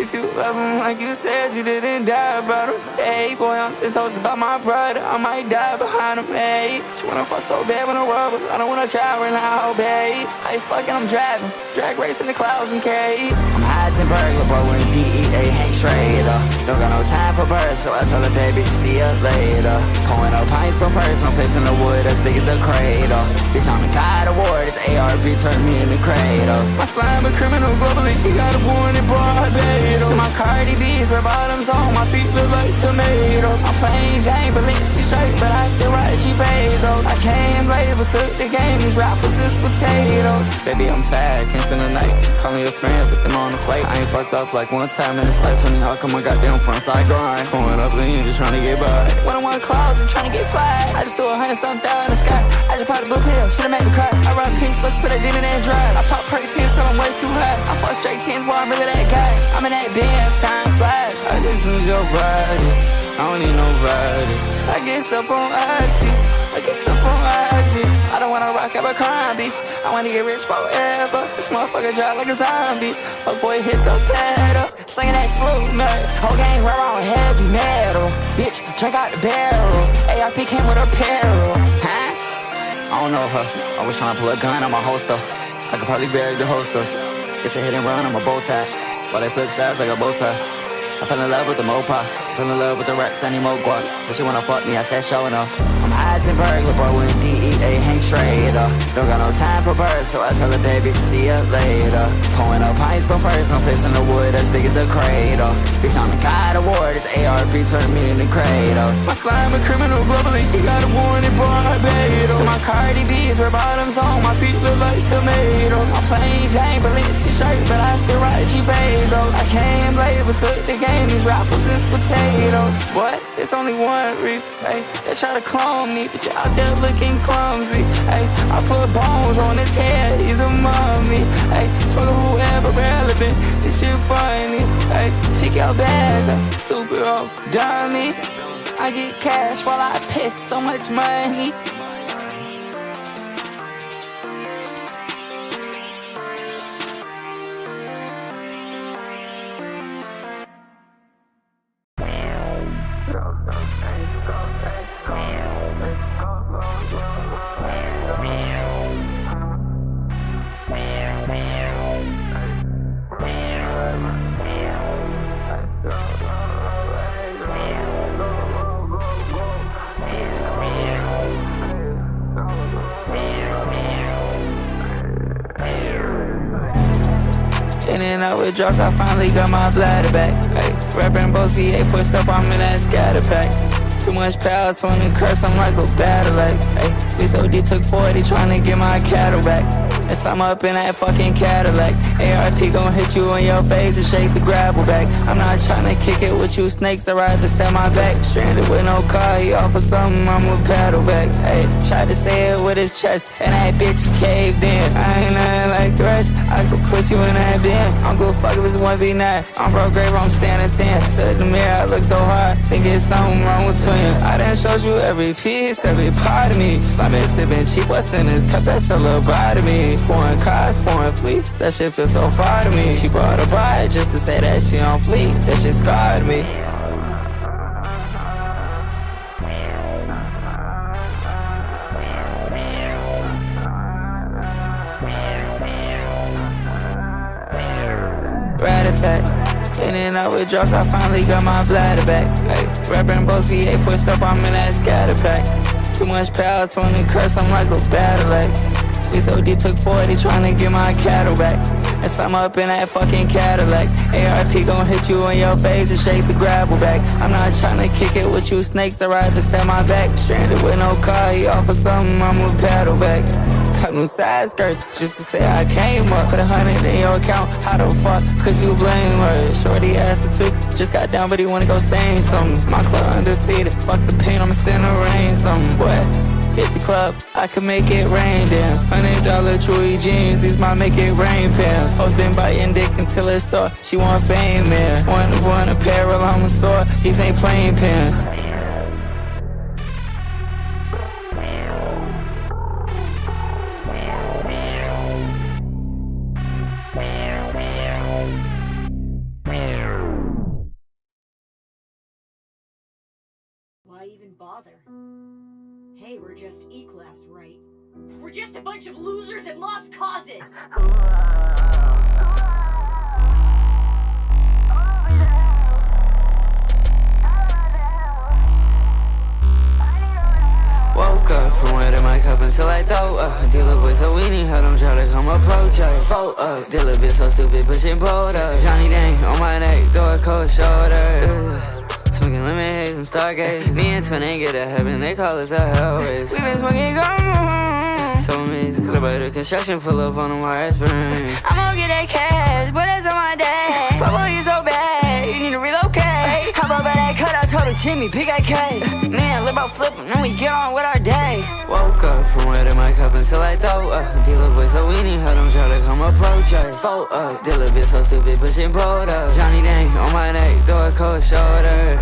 if you love him like you said you didn't die about him. Hey, boy, I'm 10 toes about my brother. I might die behind him, hey. She wanna fuck so bad with a rubber. I don't wanna shower now, babe. Ice fucking, I'm driving. Drag race in the clouds and K. I'm Heisenberg, bro, when DEA hang straight up. Don't got no time for birds, so I tell her, baby, see ya later. Pouring up pints, but first I'm facing the wood as big as a cradle. Bitch, I'm the God of war, this ARB turned me into Kratos. My slime a criminal globally, he got a warning, Barbados. My Cardi B's, red bottoms on, my feet look like tomatoes. I'm plain Jane, Balenci shirt, but I still ride cheap Bezos. I came late, but took the game, these rappers is potatoes. Baby, I'm tired, can't spend the night. Call me a friend, put them on the plate. I ain't fucked up like one time in this life. Tony Hawk on my goddamn front side grind. Pulling up lean, just trying to get by. When I'm on clouds and trying to get fly, I just threw 100-something down in the sky. I just popped a blue pill, should've made me cry. I run pinks, let's put a demon in drive. I pop perk 10, so I'm way too high. I fuck straight 10s, boy, I'm really that guy. I'm in that Benz, time flies. I just lose your body, I don't need nobody. I guess up on Oxy, I guess up on Oxy. I don't wanna rock Abercrombie, I wanna get rich forever. This motherfucker drive like a zombie. Fuck boy, hit the pedal, slinging that slow nut. Whole gang run around heavy metal. Bitch, drink out the barrel. ARP came with a peril, huh? I don't know her, I was trying to pull a gun on my holster. I could probably bury the hostess. It's a hit and run, I'm a bow tie. While they flip sides like a bow tie. I fell in love with the Mopa, fell in love with the Rex, I need more guap. So she wanna fuck me, I said show enough. I'm Heisenberg, bro, when DEA hang straight up. Don't got no time for birds, so I tell her, baby, see ya later. Pouring up pints, but first I'm facing the wood as big as a cradle. Bitch, I'm the God of war, this ARP turned me into Kratos. My slime a criminal globally, he got a warning, Barbados. My Cardi B's, red bottoms on, my feet look like tomatoes. I'm plain Jane, Balenci shirt, but I still ride cheap Bezos. I came late, but took the game, these rappers is potatoes. What? It's only one reef, hey. They try to clone me, but you out there looking clumsy, hey. I put bones on his head, he's a mummy, hey. Smoke whoever relevant, this shit funny, hey. Pick out bag, stupid old dummy. I get cash while I piss so much money. In and out with drops, I finally got my bladder back. Hey, rapping both VA pushed up, I'm in that scatter pack. Too much power, 20 curse, I'm like a battle axe. Hey, Swiss OD took 40, trying to get my cattle back. And slam up in that fucking Cadillac. ARP gon' hit you in your face and shake the gravel back. I'm not trying to kick it with you snakes, I'd rather stab my back. Stranded with no car, he offer something, I'ma paddle back. Hey, tried to say it with his chest, and that bitch caved in. I ain't nothing like the rest, I could put you in that Benz. I'm good fuck if it's 1v9, I'm broke grave, I'm standing 10. Stood in the mirror, I look so hard, think it's something wrong with twin. I done showed you every piece, every part of me. Slamming, sipping cheap, what's in this cup, that's a little bite of me. Foreign cars, foreign fleets, that shit feels so far to me. She brought a bride just to say that she on fleek, that shit scarred me. Rat-a-tat, in and out with drops, I finally got my bladder back. Hey, rapping both VA pushed up, I'm in that scatter pack. Too much power, 20 curse, I'm like a battle axe. Swiss OD took 40, trying to get my cattle back. And slam up in that fucking Cadillac. ARP gon' hit you in your face and shake the gravel back. I'm not trying to kick it with you snakes, I'd rather stab my back. Stranded with no car, he offer something, I'ma paddle back. Cut new side skirts, just to say I came up. Put 100 in your account, how the fuck could you blame her? Shorty asked the tweak, just got down but he wanna go stain something. My club undefeated, fuck the pain, I'ma stand the rain something. Boy, hit the club, I can make it rain dance. $100 Chewy jeans, these my make it rain pants. Hoes been biting dick until it's sore, she want fame, man. One of one apparel, I'm a sore, these ain't plain pants. bother. Hey, we're just E-class, right? We're just a bunch of losers and lost causes! Woke up from wetting my cup until I throw up. Dealer boy so weenie, had him try to come approach us. Fold up, dealer bitch so stupid, pushing bold up. Johnny Dang on my neck, throw a cold shoulder. Smoking lemon haze, I'm stargazing. Me and Twin ain't get to heaven, they call us a hellways. We been smoking gum, so amazing. Look about the construction full up on them wires burn. I'ma get that cash, but that's on my day. Papa, you so bad, you need to relocate. How about that cut? I told the Jimmy, pick that cake. Man, live out flipping, then we get on with our day. Woke up from wetting my cup until I throw up. Dealer boy so weenie, had him try to come approach us. Fold up, dealer bitch so stupid, pushing bold up. Johnny Dang on my neck, throw a cold shoulder.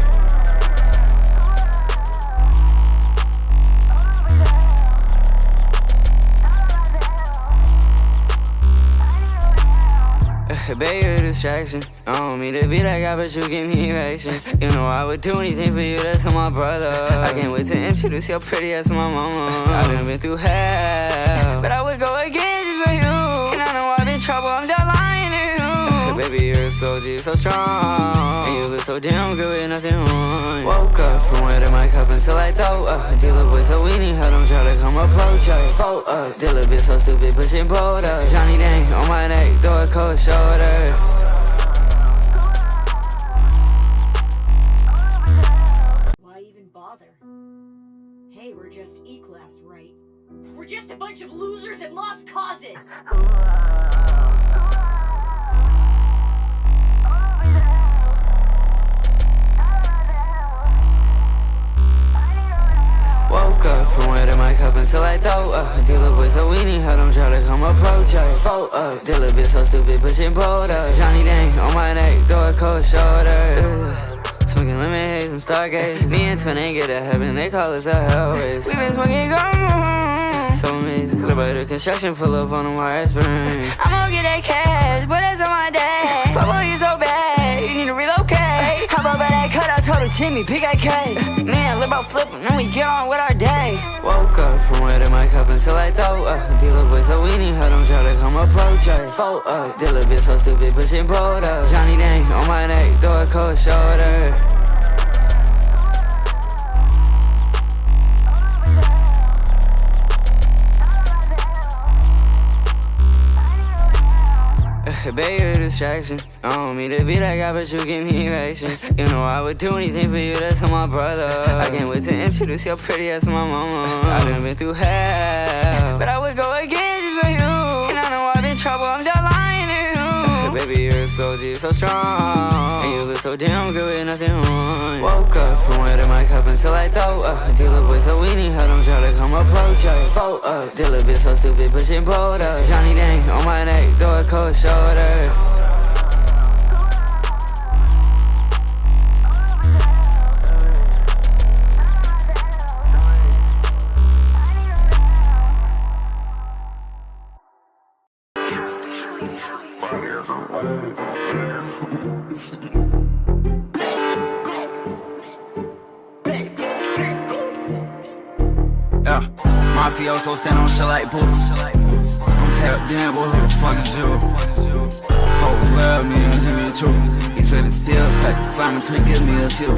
Baby, you're a distraction. I don't mean to be that guy, but you give me erections. You know I would do anything for you, that's my brother. I can't wait to introduce your pretty ass to my mama. I done been through hell, but I would go against for you. And I know I've been trouble, I'm done lying to you. Baby, you're a soldier, so strong. And you look so damn good with nothing on. Woke up from wetting my cup until I throw up. Dealer boy so weenie, had him try to come approach us. Fold up, dealer bitch so stupid, pushing bold up. Johnny Dang on my neck, throw a cold shoulder. Why even bother? Hey, we're just E-class, right? We're just a bunch of losers and lost causes! Woke up from wetting my cup until I throw up. Dealer boy so weenie, had him try to come approach us. Fold up, dealer bitch so stupid, pushing bold up. Johnny Dang on my neck, throw a cold shoulder. Smoking lemon haze, I'm stargazing. Me and Twin ain't get to heaven, they call us a hellways. We been smoking gum, so amazing. Look about the construction full up on them wires burn. I'ma get that cash, but that's on my day. Papa, you so bad, you need to relocate. How about that cut? I told the Jimmy, pick that cake. Man, live out flipping, then we get on with our day. Woke up from wetting my cup until I throw up. Dealer boy so weenie, had him try to come approach us. Fold up, dealer bitch so stupid, pushing bold up. Johnny Dang on my neck, throw a cold shoulder. Baby, you're a distraction. I don't mean to be that guy, but you give me erections. You know I would do anything for you, that's my brother. I can't wait to introduce your pretty ass to my mama. I done been through hell, but I would go against for you. And I know I've been trouble, I'm done lying to you. Baby, you're a soldier, so strong. And you look so damn good with nothing on. Woke up from wetting my cup until I throw up. Dealer boy so weenie, had him try to come approach us. Fold up, dealer bitch so stupid, pushing bold up. Johnny Dang on my neck, throw a cold shoulder. Yeah, mafioso stand on shit like boots. I'm tapped in, boy, who the fuck is you? Hoes love me, and Jimmy too. He said it's still sex, Simon Twin give me a few.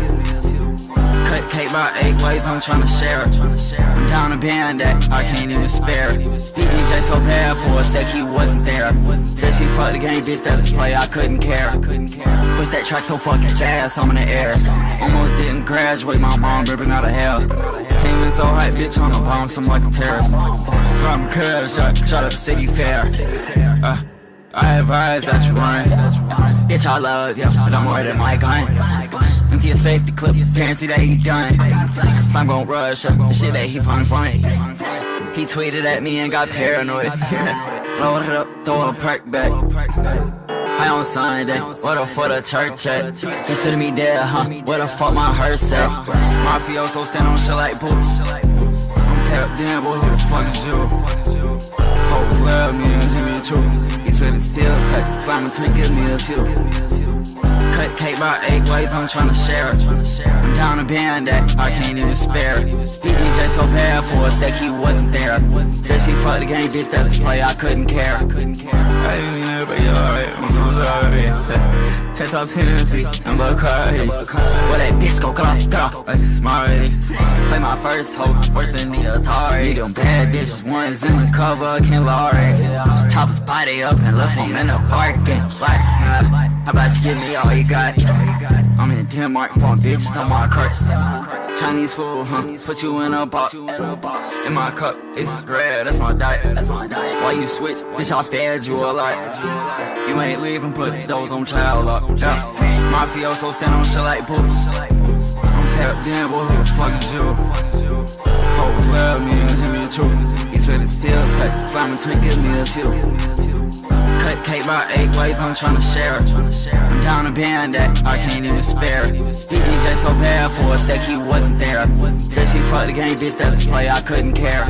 Cut cake by 8 ways, I'm tryna share it. I'm down a band that I can't even spare it. DJ so bad for a sec, he wasn't there. Said she fucked the game, bitch, that's the play, I couldn't care. Push that track so fucking fast, I'm in the air. Almost didn't graduate, my mom ripping out of hell. Came in so hot, bitch, on the bomb, some like a terrorist. From the crib, shut up, city fair. I advise that you run. Bitch, I love you, but I'm more than my gun. Empty a safety clip, guarantee that he done. So I'm gon' rush up the shit that he found funny. He tweeted at me and got paranoid. Load it up, throw a perk back. I on Sunday, what the fuck the church at? Consider me dead, huh? What the fuck my hearse at? Mafioso stand on shit like boots. I'm tapped in, boy, who the fuck is you? Hoes love me, and Jimmy too. He said it's still sex, Simon Twin give me a few. Cut cake by 8 ways, I'm tryna share it. I'm down a band that I can't even spare it. DJ so bad for a sec he wasn't there. Said she fucked the game, bitch, that's the play, I couldn't care. I didn't even know, but you alright, I'm sorry. Take off Hennessy, I'm a cardi. Well, that bitch go like smarty. Play my first hoe, worse than the Atari. Them bad bitches, ones in the cover, can't Laurie. Chop his body up and left him in the parking lot. How about you give me all you got? I'm in Denmark, phone bitches on my carts. Chinese food, put you in a box. In my cup, it's bread, that's my diet. Why you switch? Bitch, I fed you a lot. You ain't leaving, put those on child lock. Yeah. Mafioso stand on shit like boots. I'm tapped in, boy, who the fuck is you? Hoes love me, and give me the truth. He said it's pills, text, Simon Tweet, give me a few. Cut cake by 8 ways, I'm tryna share it. I'm down a band that I can't even spare it. DJ so bad for a sec he wasn't there. Said she fucked the game, bitch, that's the play, I couldn't care.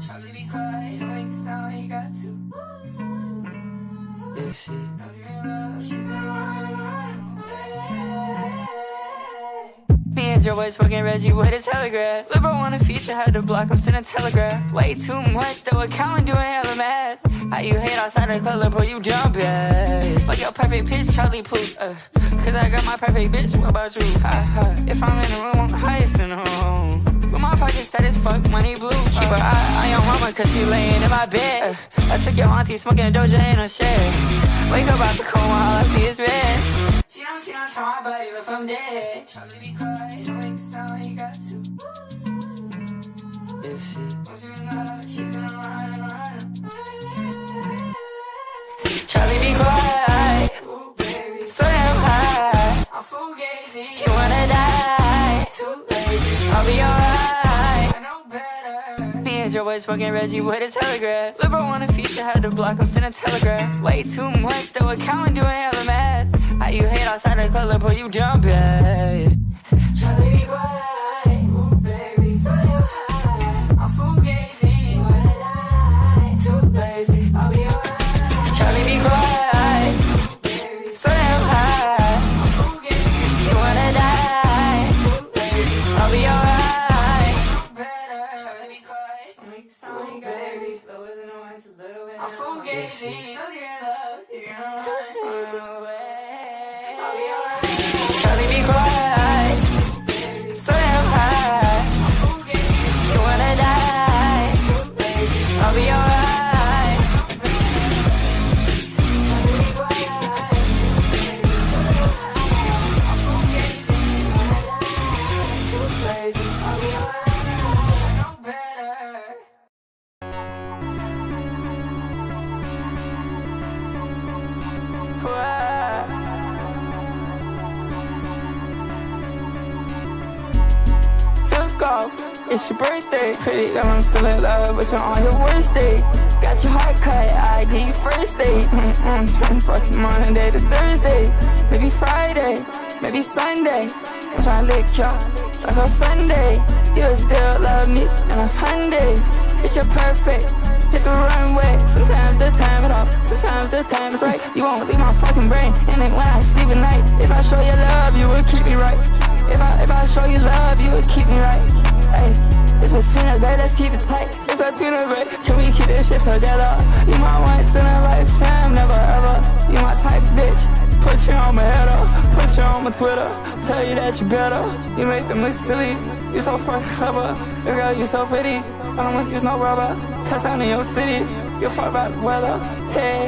Charlie be quiet, don't make a sound, he got to. If she knows you're in love, she's gonna run away. Me and Joe Boy smoking Reggie with a telegraph. Liberal want a feature, had to block him, send a telegraph. Way too much, though, accounting doing hella math. How you hate outside the club, bro, you jumpin'. Fuck your perfect pitch, Charlie Pooch. Cause I got my perfect bitch, what about you? If I'm in the room, I'm the highest in the room. But my pockets set as fuck, money blue. Keep her eye on your mama cause she laying in my bed. I took your auntie smoking a Doja in a shed. Wake up out the coma, all I see is red. She don't tell my body if I'm dead. Charlie be quiet, don't make a sound, he got to. If she wants you in love, she's gonna run. Charlie be quiet, ooh, baby, so damn high. I'm fugazi, you wanna die, too lazy, I'll be alright. Me and Joe Boy smoking Reggie with a telegraph. Liberal want a feature, had to block him, send a telegraph. Way too much, though, accounting doing hella math. How you hate outside the club, bro, you jumpin'. Charlie be quiet, ooh, baby, so damn high. I'm fugazi, you wanna die, too lazy, I'll be alright. Charlie be quiet, baby, so damn high. I'm fugazi, you wanna die, too lazy, I'll be alright. I'm fugazi, cause you're in love, you're gonna run away. I'll be alright. Charlie be quiet, so damn high. I'm fugazi, you wanna die, too lazy, I'll be alright. Charlie be quiet, so damn high. I'm fugazi, you wanna die, too lazy, I'll be alright. I know better. Took off, it's your birthday. Pretty girl, I'm still in love, but you're on your worst day. Got your heart cut, I give you first date. From fucking Monday to Thursday, maybe Friday, maybe Sunday. I'm tryna lick y'all like a Sunday. You'll still love me in a Hyundai. Bitch, you're perfect, hit the runway. Sometimes the time is off, sometimes the time is right. You won't leave my fucking brain, and then when I sleep at night, if I show you love, you would keep me right. If I show you love, you would keep me right. Ay, if it's between us, babe, let's keep it tight. If it's between us, babe, can we keep this shit together? You my once in a lifetime, never ever. You my type bitch, put you on my header, put you on my Twitter, tell you that you better. You make them look silly, you so fucking clever. Girl, you so pretty, I don't want to use no rubber. Touchdown in your city, you fuck about the weather. Hey,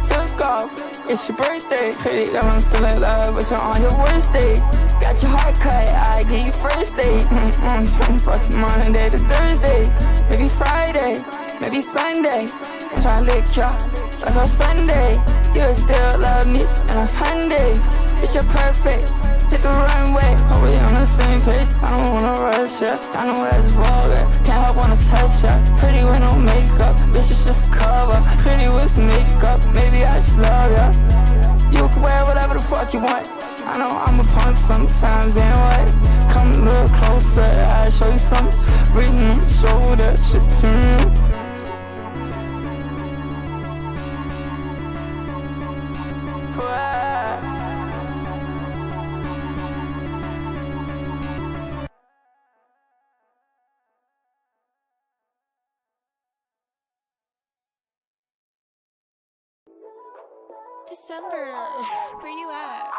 took off, it's your birthday. Pretty girl, I'm still in love, but you're on your worst day. Got your heart cut, I give you first date. From fucking Monday to Thursday, maybe Friday, maybe Sunday. I'm tryna lick y'all like a Sunday. You'll still love me in a Hyundai. Bitch, you're perfect. Hit the runway. Are we on the same page? I don't wanna rush ya. I know that's vulgar. Can't help wanna touch ya. Pretty with no makeup. Bitch, it's just cover. Pretty with makeup. Maybe I just love ya. You can wear whatever the fuck you want. I know I'm a punk sometimes, and what? Come a little closer, I'll show you something. Breathing on my shoulder, shit turn. December, where you at?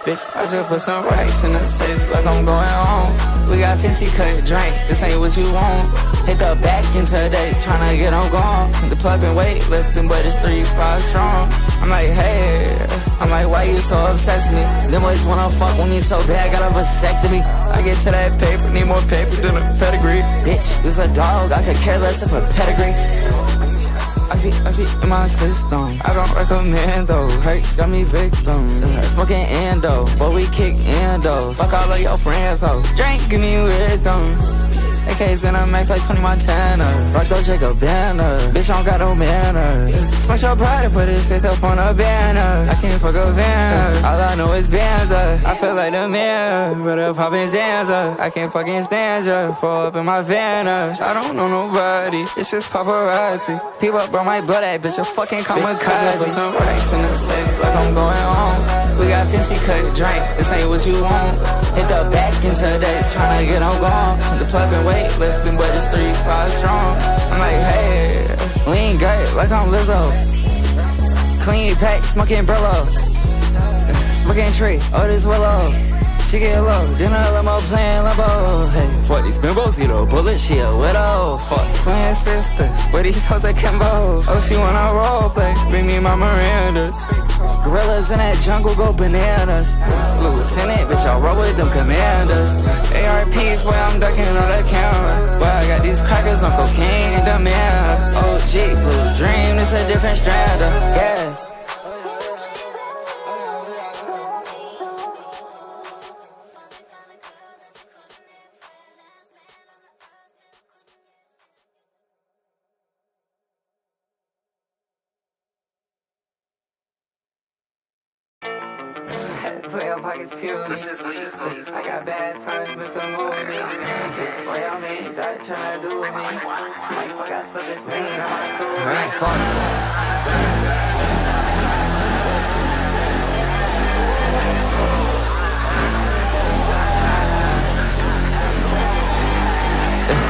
Bitch, I just put some racks in the safe like I'm going home. We got 50 cut drink, this ain't what you want. Hit the back into the day, tryna get on gone. The plug been weightlifting, but it's 3-5 strong. I'm like, hey, I'm like, why you so obsessed with me? Them boys wanna fuck with me so bad, got a vasectomy. I get to that paper, need more paper than a pedigree. Bitch, you's a dog, I could care less of a pedigree. I see in my system. I don't recommend though. Hurts got me victims. Smoking endo, but we kick endo. Fuck all of your friends, ho. Drink, give me wisdom. AKs in a max like 20 Montana. Rock Dolce Gabbana. Bitch, I don't got no manners. Smash your pride and put his face up on a banner. I can't fuck a van. All I know is Banza. I feel like the man, but a poppin' Zanza. I can't fucking stand ya. Fall up in my van. I don't know nobody. It's just paparazzi. People brought my blood, that bitch a fucking kamikaze. Put some racks in the safe like I'm going home. We got 50 cut drink. This ain't what you want. Hit the back into the day, tryna get on gone. The plug been weightlifting, but it's 3-5 strong. I'm like, hey, lean great like I'm Lizzo. Clean pack, smoking Brillo. Smoking tree, oh this Willow. She get low, then a limo playing limbo. Hey, fuck these bimbos, get a bullet, she a widow. Fuck twin sisters, but these hoes at Kimbo. Oh, she wanna role play, bring me my Mirandas. Gorillas in that jungle go bananas. Lieutenant, bitch, I'll roll with them commanders. ARPs, boy, I'm ducking on the camera. Boy, I got these crackers on cocaine in demand. OG, blue dream, it's a different strand of gas. Put your pockets peeled. I got bad sons, but some more with me. Boy, y'all man, started trying to do with me. Like, fuck, I split this thing on my soul. Alright, fuck.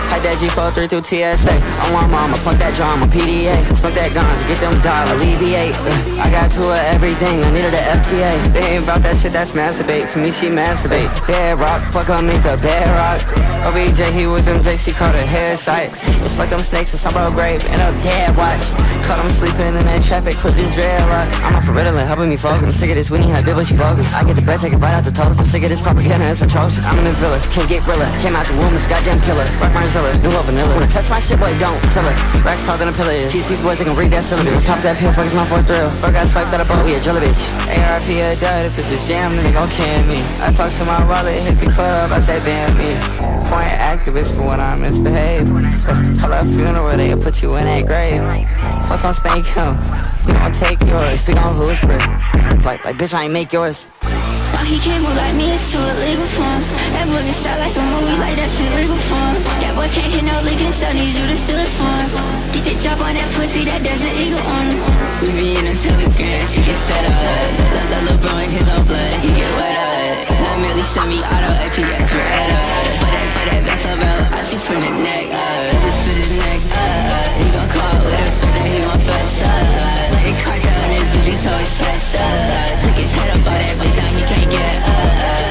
Hide that G43 through TSA. I want mama, fuck that drama, PDA. Smoke that guns, get them dollars, alleviate. I got to her everything, I needed a FTA. They ain't about that shit, that's masturbate. For me, she masturbate. Bad rock, fuck her, make the bad rock. OBJ, he with them jakes, he caught a headshot. It's like them snakes in some grave and a dad watch. Caught him sleeping in that traffic, clip his dreadlocks. I'm off for Ritalin, helping me focus. I'm sick of this Winnie had bit, but she bogus. I get the bread, take it right out the toast. I'm sick of this propaganda, it's atrocious. I'm in the villa, can't get realer. Came out the womb, this goddamn killer. Rock my Zilla, new vanilla. Wanna touch my shit, boy, don't tell her. Racks taller than a pillar is. These boys, they can read that syllabus. Pop that pill, fuck his mouth for a thrill. Bro got swiped out a boat, we a drill a bitch. ARP a dud, if this bitch jam, then they gon' can me. I talk to my wallet, hit the club, I say ban me. Foreign activist for when I misbehave. Call a funeral where they put you in that grave. Fuck on spank him, he gon' take yours. Speak on who's grip. Like bitch, I ain't make yours. Now he can't move like me, it's too illegal for him. That boy get shot like a movie, like that shit legal for him. That boy can't hit no lick and still needs you to steal it for him. Get the drop on that pussy, that desert eagle on him. We be in the telegrams, he get set up. Lil' LeBron in his own blood, he get wet up. Not merely send me auto APS for Ed up. But that vest around, I shoot from the neck just to his neck he gon' call with a friend and he gon' flex like a cartel in his bitch, he tore his chest took his head up all that bitch, now he can't get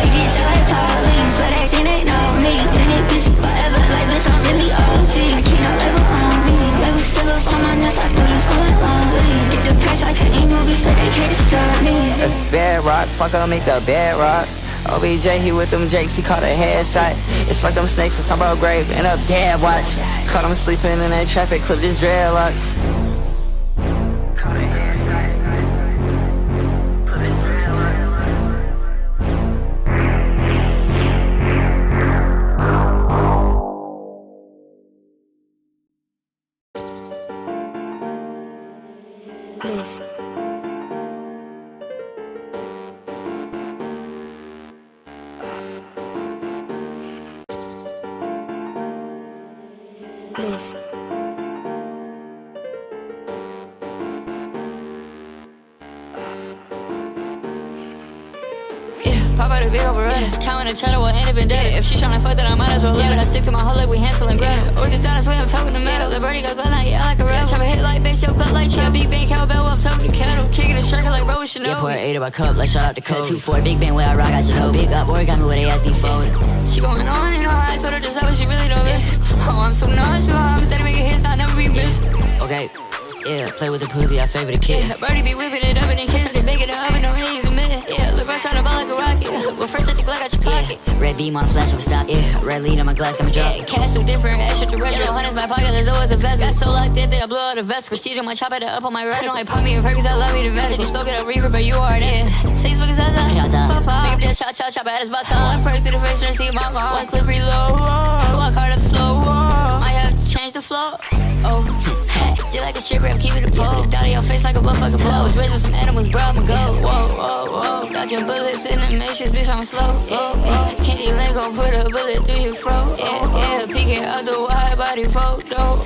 he get just like police, so they think they know me. And it bitch forever, like bitch, I'm really OG. I can't no level on me. Level still up on my nuts, I do this one lonely. Get the press, I catch movies, but they can't disturb me. Bad rock, fuck up, make the bad rock. OBJ, he with them jakes, he caught a headshot. It's like them snakes and some bro grave, end up dead, watch. Caught him sleeping in that traffic, clipped his dreadlocks. Caught a headshot, clipped his dreadlocks. Pop out a big over it. Time when the cheddar will end up in dead. If she tryna fuck, then I might as well live it. I stick to my whole like we Hansel and Gretel. Always the dinosaur, I'm top in the metal. The birdie got glad like, yeah, like a rebel. Chop a hit like bass, yo, gut like yeah. Big bang, cowbell, up top of the kettle. Kicking the circle like bro, Chanel. Yeah, pour 8 of my cup, like shout out to Code. 2-4, big bang, where I rock, I should know. Big up, origami, where they ass be folded. She going on and on, I told her this, but she really don't listen. Oh, I'm so nonchalant, I'm steady making hits, I'll never be missed. Okay, yeah, play with the pussy, I favor the kid. Yeah, birdie be whipping it up and then kiss. They make it up and no hands a minute. Yeah, look right, shot the ball like a rocket. But first I think like I your pocket. Yeah, red beam on a flash of a stop. Yeah, red lead on my glass, got me drop. Yeah, cash so different, extra to retro. Hundreds my pocket, there's always a vest. Got so locked in, they I blow out a vest. Prestige on my chop, at the up on my right. I know I pop me in Perkins, I love you the best. You spoke it up reefer, but you are there. 6 buckets out there. Make up that shot, chop at his bottom. One perk to the face, and see my mom. One clip reload. Walk hard up slow. Might have to change the flow. Oh, just like a strip rap, keep it a pole. Dot on your face like a motherfucker blow. I was raised with some animals, bro, I'ma go. Whoa, whoa, whoa. Got your bullets in the matrix, bitch, I'm slow. Yeah. Candy lane gon' put a bullet through your throat. Yeah, peeking out the wide body photo.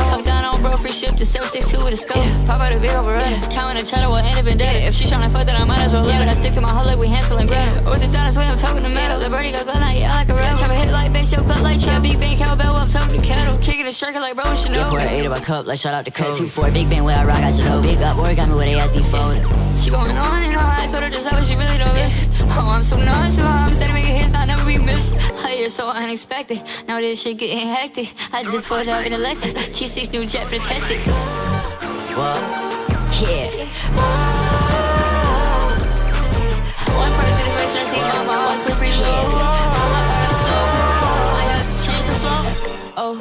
Talk down on bro, free ship to 762 with a scope. Pop out a big over it. Time when the cheddar will end up in dead. If she tryna fuck, then I might as well live it. I stick to my whole like we Hansel and Gretel. Always the dinosaur, I'm top in the metal. The birdie got glad like, yeah, like a rebel. Chop a hit like bass, yo, gut like yeah. Big bang, cowbell, up top of the kettle. Kicking the circle like bro, Chanel. Yeah, pour 8 of my cup, like shout out to Code. 2-4, big bang, where I rock, I should know. Big up, origami, where they ass be folded. She going on and on, I told her this, but she really don't listen. Oh, I'm so nonchalant, I'm steady making hits, I'll never be missed. Oh, you're so unexpected, now this shit getting hectic. I just put out in a Lexus, T6 new jet for the testing. What? Yeah. One person to the face, I see my mom, one clip reload. My part I'm slow, I have to change the flow. Oh,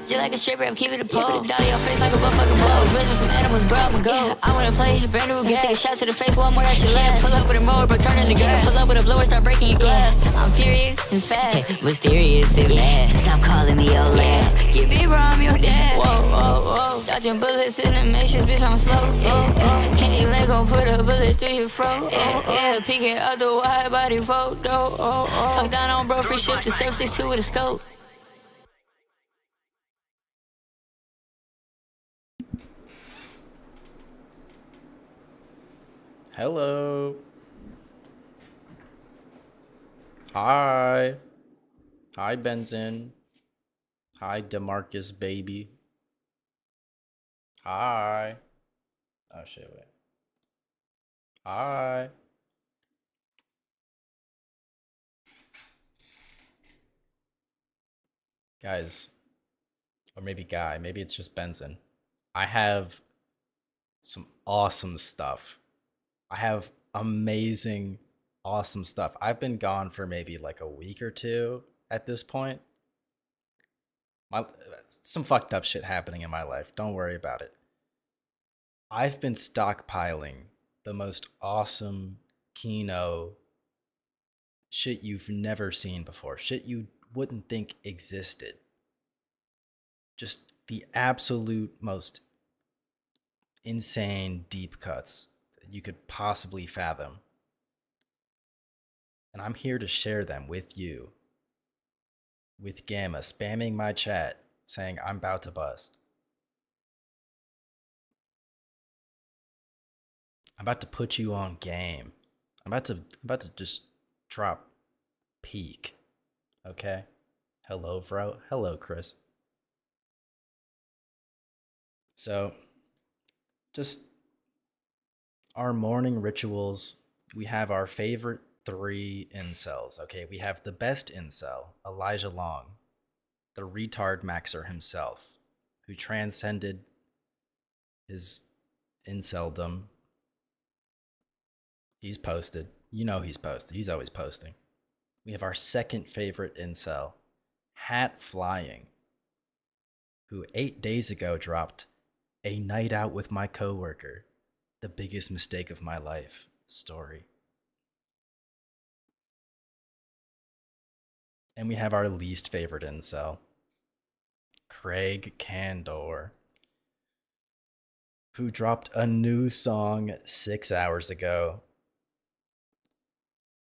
just like a strip rap, keep it a pole. Dot on your face like a motherfucker blow. I was raised with some animals, bro, I'ma go. Yeah, I wanna play brand new gas. Take a shot to the face, one more that shit left. Pull up with a mower, but turn in the gas. Pull up with a blower, start breaking your glass. I'm furious and fast, Mysterious and mad. Stop calling me your lad. Get me bro, I'm your dad. Whoa, whoa, whoa. Dodging bullets in the matrix, bitch, I'm slow. Yeah, Candy lane gon' put a bullet through your throat. Yeah, peeking out the wide body photo. Talk down on bro, free ship to 762 with a scope. Hello. Hi. Hi, Benzin. Hi, DeMarcus, baby. Hi. Oh, shit, wait. Hi. Guys. Or maybe Guy. Maybe it's just Benzin. I have some awesome stuff. I have amazing, awesome stuff. I've been gone for maybe like a week or two at this point. Some fucked up shit happening in my life. Don't worry about it. I've been stockpiling the most awesome Kino shit you've never seen before. Shit you wouldn't think existed. Just the absolute most insane deep cuts you could possibly fathom. And I'm here to share them with you. With Gamma spamming my chat saying I'm about to bust. I'm about to put you on game. I'm about to just drop peak. Okay? Hello, bro. Hello, Chris. So, just our morning rituals, we have our favorite 3 incels, okay? We have the best incel, Elijah Long, the retard maxer himself, who transcended his inceldom. He's posted. You know he's posting. He's always posting. We have our second favorite incel, Hat Flying, who 8 days ago dropped "A Night Out with My Coworker, the biggest mistake of my life" story. And we have our least favorite incel, Craig Candor, who dropped a new song 6 hours ago.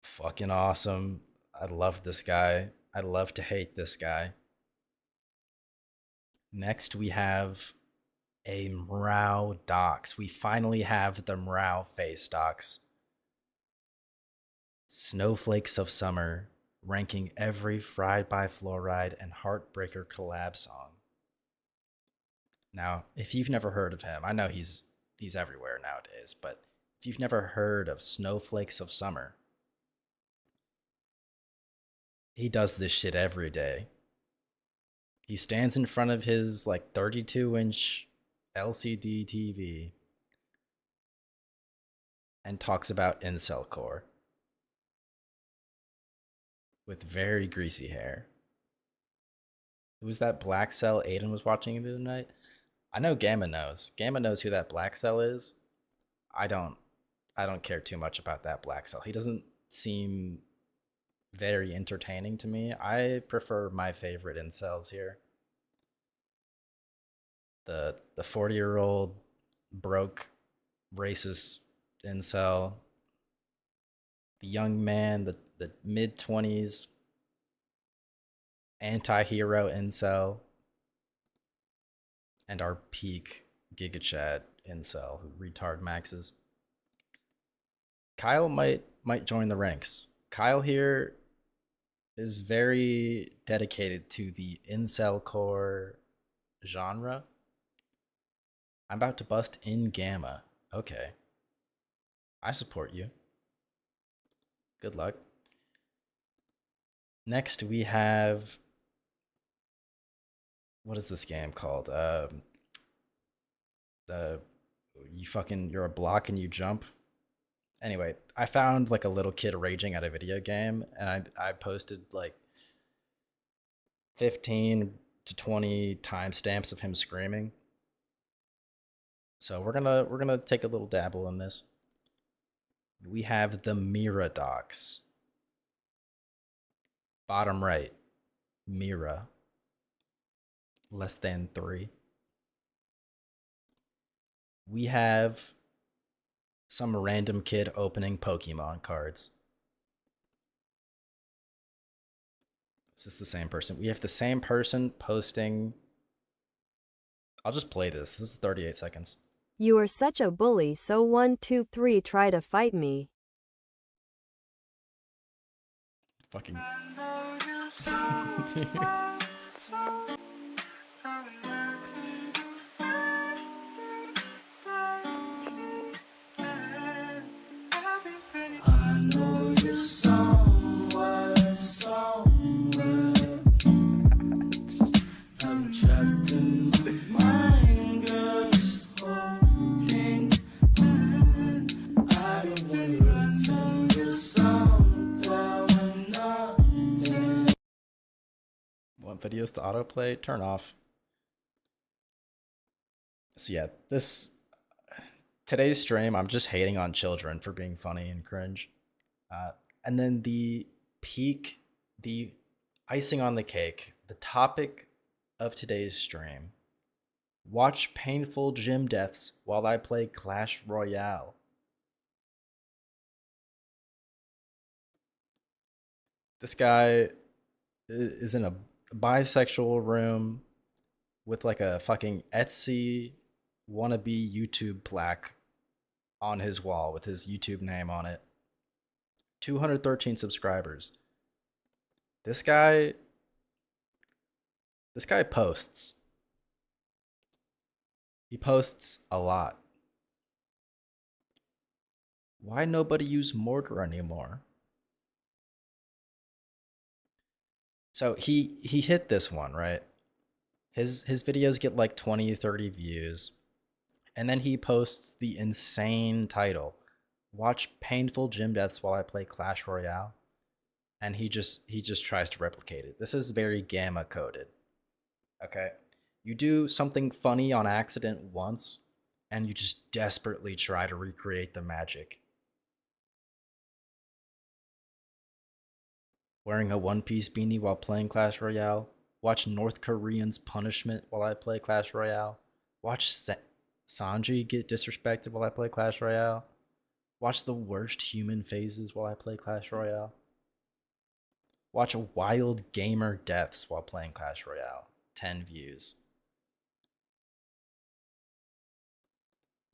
Fucking awesome. I love this guy. I love to hate this guy. Next, we have a Mrau docs. We finally have the Mrau face docs. Snowflakes of Summer, ranking every Fried by Fluoride and Heartbreaker collab song. Now, if you've never heard of him, I know he's everywhere nowadays, but if you've never heard of Snowflakes of Summer, he does this shit every day. He stands in front of his like 32-inch LCD TV and talks about incel core with very greasy hair. Who was that black cell Aiden was watching the other night? I know Gamma knows. Gamma knows who that black cell is. I don't care too much about that black cell. He doesn't seem very entertaining to me. I prefer my favorite incels here. The 40-year-old broke racist incel. The young man, the mid-20s anti-hero incel. And our peak Giga Chad incel who retard maxes. Kyle might join the ranks. Kyle here is very dedicated to the incel core genre. I'm about to bust in Gamma. Okay. I support you. Good luck. Next we have, what is this game called? You're a block and you jump. Anyway, I found like a little kid raging at a video game, and I posted like 15 to 20 timestamps of him screaming. So we're gonna take a little dabble in this. We have the Mira docs. Bottom right, Mira. Less than 3. We have some random kid opening Pokemon cards. Is this the same person? We have the same person posting. I'll just play this. This is 38 seconds. You are such a bully, so 1, 2, 3 try to fight me. Fucking. Want videos to autoplay? Turn off. So yeah, today's stream, I'm just hating on children for being funny and cringe. And then the icing on the cake, the topic of today's stream: watch painful gym deaths while I play Clash Royale. This guy is in a bisexual room with like a fucking Etsy wannabe YouTube plaque on his wall with his YouTube name on it. 213 subscribers. This guy posts. He posts a lot. Why nobody use Mortar anymore? So he hit this one, right? His videos get like 20, 30 views. And then he posts the insane title, watch painful gym deaths while I play Clash Royale, and he just tries to replicate it. This is very gamma coded. Okay, you do something funny on accident once, and you just desperately try to recreate the magic. Wearing a One Piece beanie while playing Clash Royale. Watch North Koreans' punishment while I play Clash Royale. Watch Sanji get disrespected while I play Clash Royale. Watch the worst human phases while I play Clash Royale. Watch wild gamer deaths while playing Clash Royale. 10 views.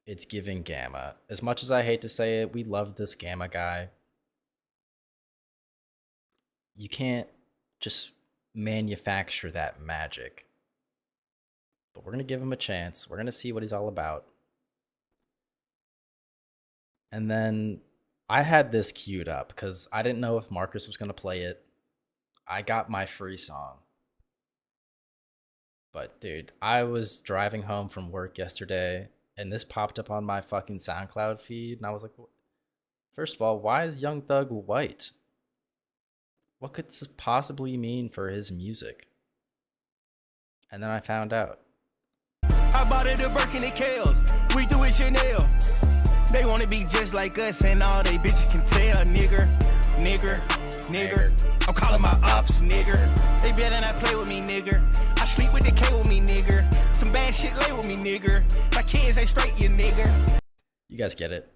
It's giving gamma. As much as I hate to say it, we love this gamma guy. You can't just manufacture that magic. But we're going to give him a chance. We're going to see what he's all about. And then I had this queued up because I didn't know if Marcus was going to play it. I got my free song. But dude, I was driving home from work yesterday and this popped up on my fucking SoundCloud feed. And I was like, first of all, why is Young Thug white? What could this possibly mean for his music? And then I found out. I bought it a Birkin and Kales. We do it Chanel. They wanna be just like us, and all they bitches can tell, nigger. I'm calling my ops, nigger. They better not play with me, nigger. I sleep with the K with me, nigger. Some bad shit lay with me, nigger. My kids ain't straight, you nigger. You guys get it.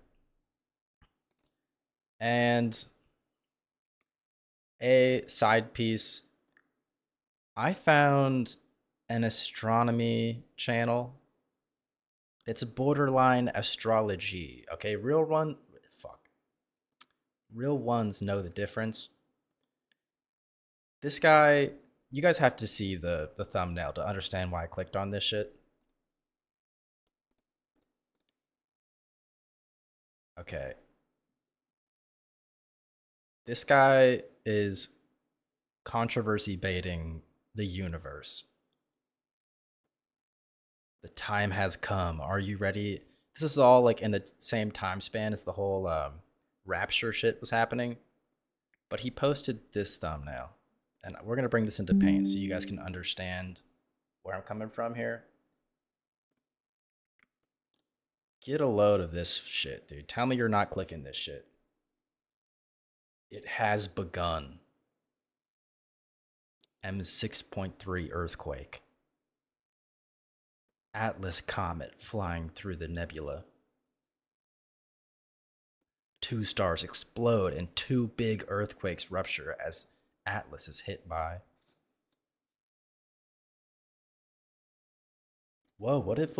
And a side piece. I found an astronomy channel. It's a borderline astrology. Okay, real ones know the difference. This guy, you guys have to see the thumbnail to understand why I clicked on this shit. Okay. This guy is controversy baiting the universe. The time has come. Are you ready? This is all like in the same time span as the whole rapture shit was happening. But he posted this thumbnail. And we're going to bring this into paint so you guys can understand where I'm coming from here. Get a load of this shit, dude. Tell me you're not clicking this shit. It has begun. M6.3 earthquake. Atlas comet flying through the nebula. 2 stars explode and 2 big earthquakes rupture as Atlas is hit by. Whoa, what if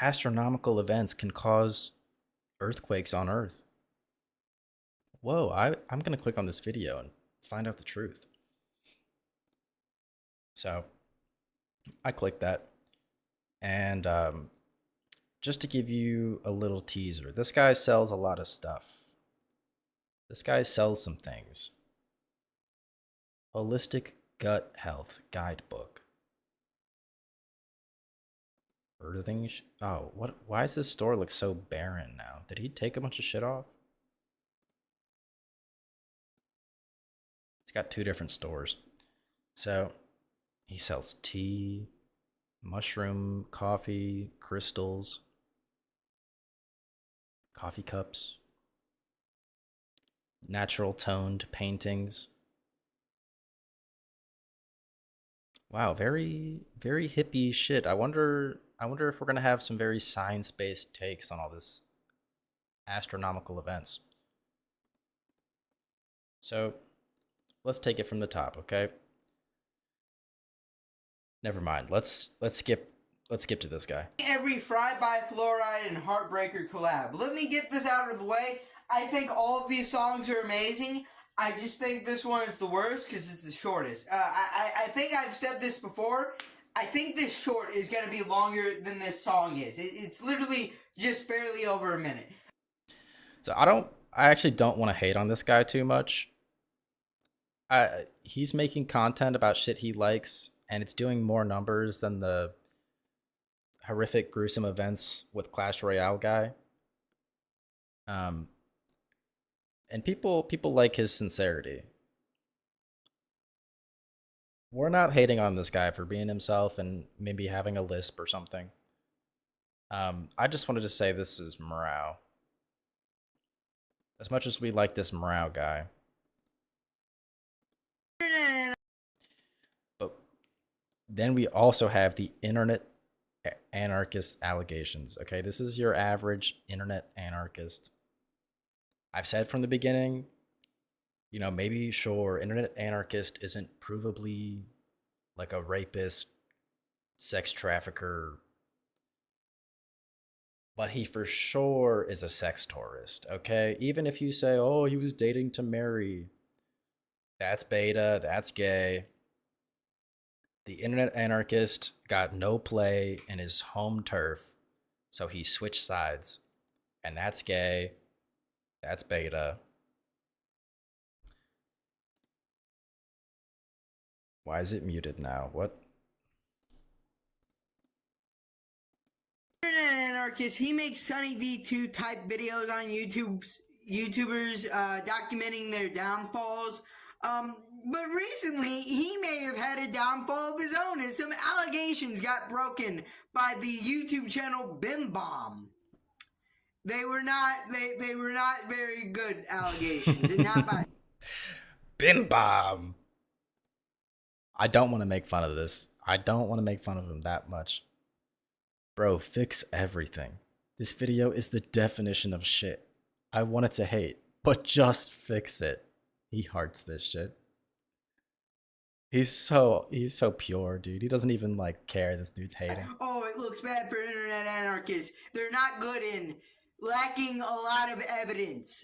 astronomical events can cause earthquakes on Earth? Whoa, I'm gonna click on this video and find out the truth. So I clicked that, and just to give you a little teaser, this guy sells a lot of stuff. This guy sells some things. Holistic Gut Health Guidebook. Earthing. Oh, what? Why does this store look so barren now? Did he take a bunch of shit off? He's got 2 different stores. So he sells tea, mushroom, coffee, crystals, coffee cups, natural toned paintings. Wow, very, very hippie shit. I wonder if we're gonna have some very science-based takes on all this astronomical events. So let's take it from the top, okay? Never mind. Let's skip to this guy. Every Fried by Fluoride and Heartbreaker collab. Let me get this out of the way. I think all of these songs are amazing. I just think this one is the worst because it's the shortest. I think I've said this before. I think this short is going to be longer than this song is. It's literally just barely over a minute. So I actually don't want to hate on this guy too much. He's making content about shit he likes, and it's doing more numbers than the horrific, gruesome events with Clash Royale guy. Um, and people like his sincerity. We're not hating on this guy for being himself and maybe having a lisp or something. I just wanted to say this is Morale. As much as we like this Morale guy. But then we also have the internet anarchist allegations. Okay, this is your average internet anarchist. I've said from the beginning, you know, maybe sure, internet anarchist isn't provably like a rapist, sex trafficker, but he for sure is a sex tourist, okay? Even if you say, oh, he was dating to marry, that's beta, that's gay. The internet anarchist got no play in his home turf, so he switched sides. And that's gay, that's beta. Why is it muted now? What? Internet anarchist, he makes Sunny V2 type videos on YouTubers documenting their downfalls. But recently, he may have had a downfall of his own as some allegations got broken by the YouTube channel Bim Bomb. They were not very good allegations, and not by Bim Bam. I don't want to make fun of this. I don't want to make fun of him that much. Bro, fix everything. This video is the definition of shit. I wanted to hate, but just fix it. He hearts this shit. He's so pure, dude. He doesn't even like care this dude's hating. oh, it looks bad for internet anarchists. They're not good in lacking a lot of evidence.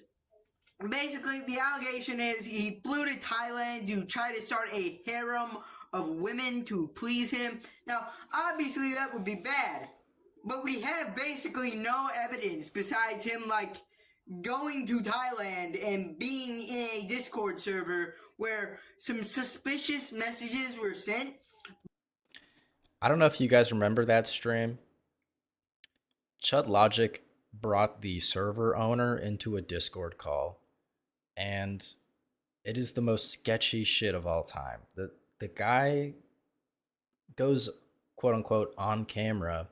Basically, the allegation is he flew to Thailand to try to start a harem of women to please him. Now, obviously that would be bad, but we have basically no evidence besides him, like, going to Thailand and being in a Discord server where some suspicious messages were sent. I don't know if you guys remember that stream. Chud Logic brought the server owner into a Discord call, and it is the most sketchy shit of all time. The guy goes quote unquote on camera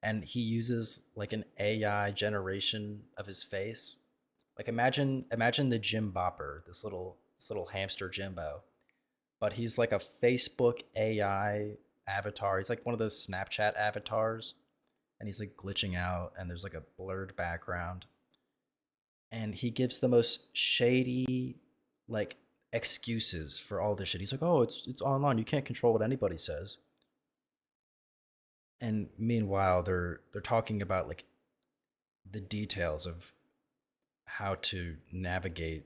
and he uses like an AI generation of his face. Like imagine the Jim Bopper, this little hamster Jimbo, but he's like a Facebook AI avatar. He's like one of those Snapchat avatars, and he's like glitching out, and there's like a blurred background, and he gives the most shady like excuses for all this shit. He's like, "Oh, it's online. You can't control what anybody says." And meanwhile, they're talking about like the details of how to navigate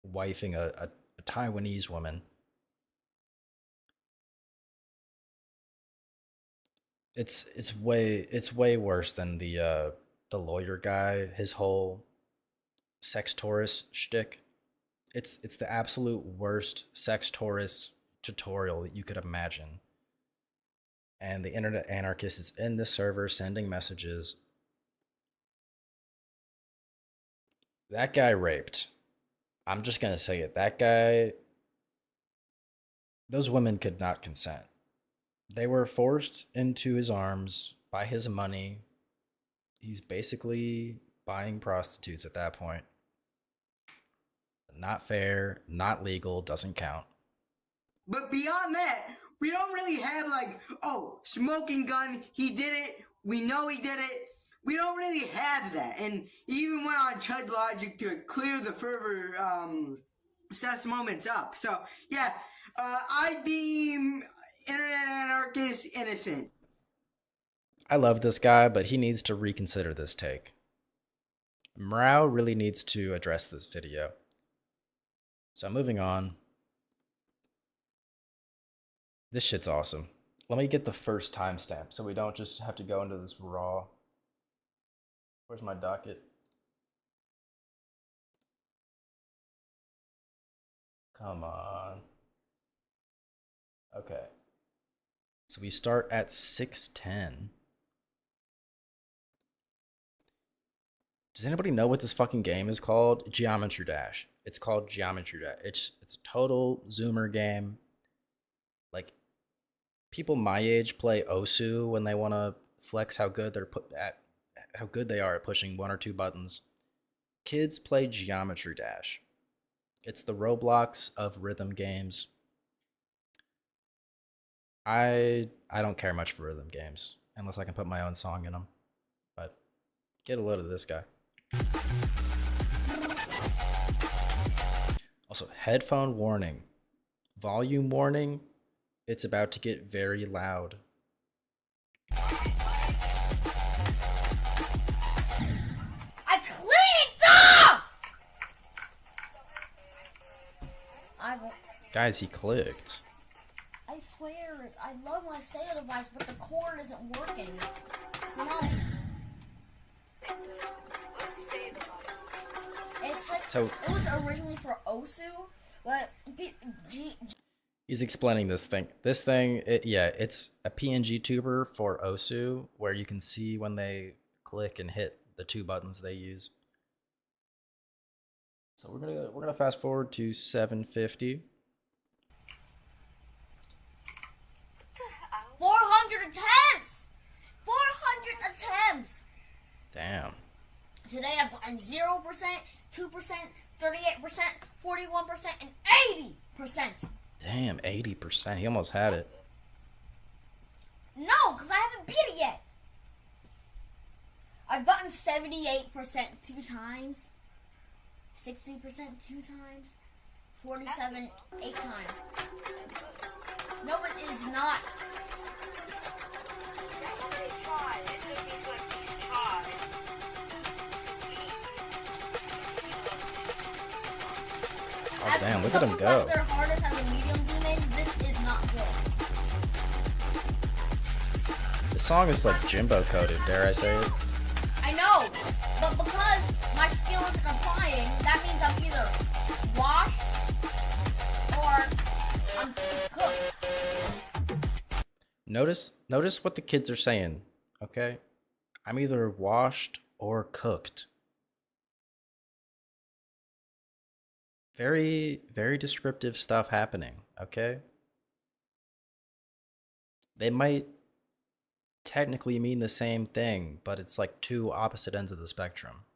wifing a Taiwanese woman. It's way worse than the lawyer guy, his whole sex tourist shtick. It's the absolute worst sex tourist tutorial that you could imagine. And the internet anarchist is in the server sending messages. That guy raped. I'm just gonna say it. That guy, those women could not consent. They were forced into his arms by his money. He's basically buying prostitutes at that point. Not fair, not legal, doesn't count. But beyond that, we don't really have like, oh, smoking gun, he did it, we know he did it. We don't really have that. And he even went on Chud Logic to clear the fervor sus moments up. So, yeah, I deem internet anarchist innocent. I love this guy, but he needs to reconsider this take. Morale really needs to address this video. So moving on. This shit's awesome. Let me get the first timestamp so we don't just have to go into this raw. Where's my docket? Come on. Okay. So we start at 6:10. Does anybody know what this fucking game is called? Geometry Dash. It's called Geometry Dash. It's a total zoomer game. Like, people my age play Osu when they want to flex how good they are at pushing one or two buttons. Kids play Geometry Dash. It's the Roblox of rhythm games. I don't care much for rhythm games unless I can put my own song in them. But get a load of this guy. Also, headphone warning. Volume warning. It's about to get very loud. I clicked up! Guys, he clicked. I swear, I love my Sail device, but the cord isn't working. So now... It's like, So, it was originally for Osu, but he's explaining this thing. This thing, it's a PNG tuber for Osu, where you can see when they click and hit the two buttons they use. So we're gonna fast forward to 750. 400 attempts! 400 attempts! Damn. Today I've gotten 0%, 2%, 38%, 41%, and 80%. Damn, 80%. He almost had it. No, because I haven't beat it yet. I've gotten 78% 2 times, 60% 2 times, 47 8 times. No, it is not. Oh damn, look at him go. Their hardest as a medium demon, this is not good. This song is like Jimbo coded, dare I say it? I know, but because my skill isn't applying, that means I'm either washed or I'm cooked. Notice what the kids are saying, okay? I'm either washed or cooked. Very, very descriptive stuff happening, okay? They might technically mean the same thing, but it's like two opposite ends of the spectrum.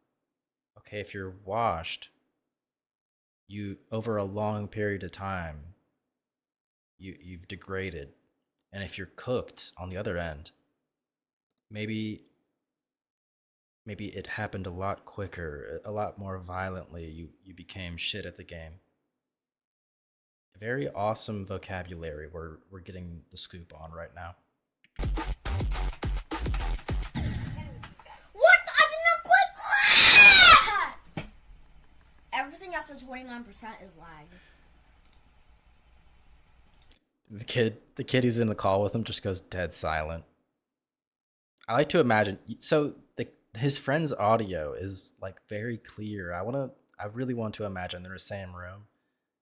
Okay, if you're washed, you over a long period of time, you've degraded. And if you're cooked on the other end, maybe it happened a lot quicker, a lot more violently. You became shit at the game. Very awesome vocabulary we're getting the scoop on right now. What? I did not quite that! Everything after 29% is lag. The kid who's in the call with him just goes dead silent. I like to imagine, so his friend's audio is like very clear. I really want to imagine they're in the same room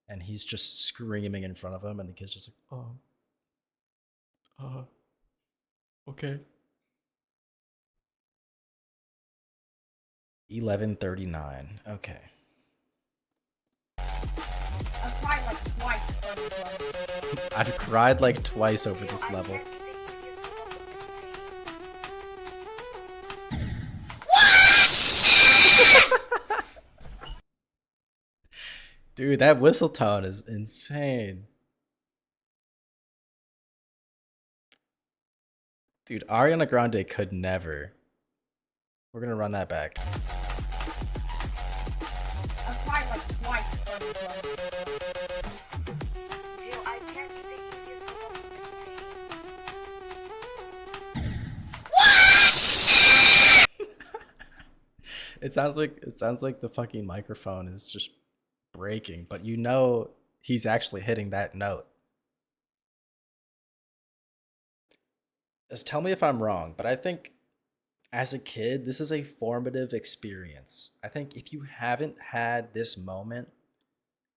and he's just screaming in front of him and the kid's just like, okay. 11:39. Okay. I've cried like twice on this level. I've cried like twice over this level. Dude, that whistle tone is insane. Dude, Ariana Grande could never. We're gonna run that back. I've cried like twice on this level. It sounds like the fucking microphone is just breaking, but you know he's actually hitting that note. Just tell me if I'm wrong, but I think as a kid, this is a formative experience. I think if you haven't had this moment,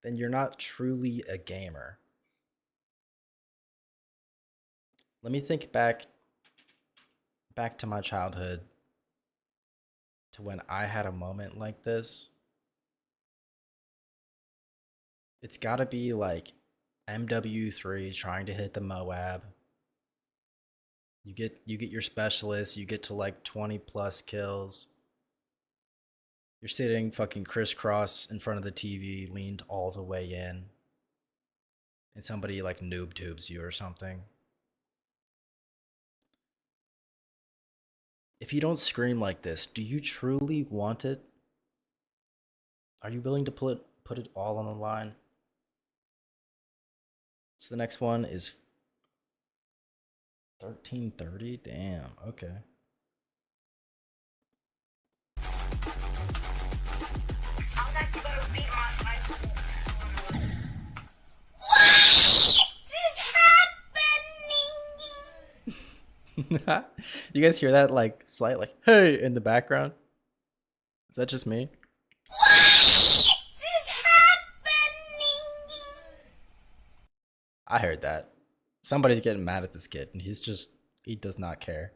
then you're not truly a gamer. Let me think back to my childhood, to when I had a moment like this, it's got to be like MW3 trying to hit the Moab. You get your specialist, you get to like 20 plus kills. You're sitting fucking crisscross in front of the TV, leaned all the way in. And somebody like noob tubes you or something. If you don't scream like this, do you truly want it? Are you willing to put it all on the line? So the next one is 1330. Damn, okay. You guys hear that like slight like hey in the background? Is that just me? I heard that. Somebody's getting mad at this kid and he does not care.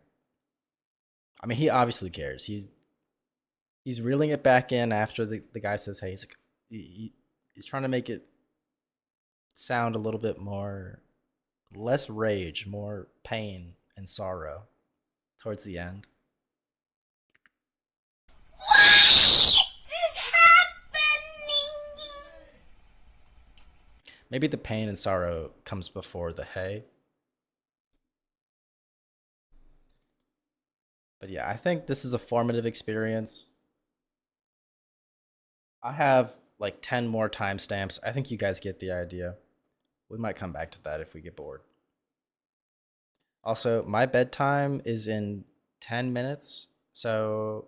I mean, he obviously cares. He's reeling it back in after the guy says hey. He's like he's trying to make it sound a little bit more less rage, more pain and sorrow towards the end. Maybe the pain and sorrow comes before the hey. But yeah, I think this is a formative experience. I have like 10 more timestamps. I think you guys get the idea. We might come back to that if we get bored. Also, my bedtime is in 10 minutes, so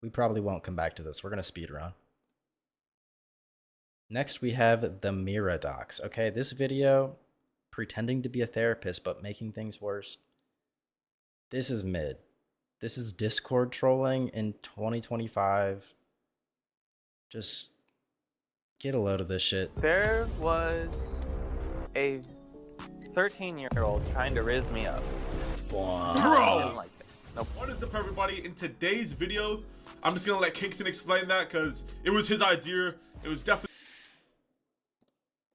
we probably won't come back to this. We're going to speed run. Next, we have the Mira docs. Okay, this video, pretending to be a therapist but making things worse. This is mid. This is Discord trolling in 2025. Just get a load of this shit. There was a 13-year-old trying to riz me up. Bro! Like nope. What is up, everybody? In today's video, I'm just gonna let Kingston explain that because it was his idea. It was definitely.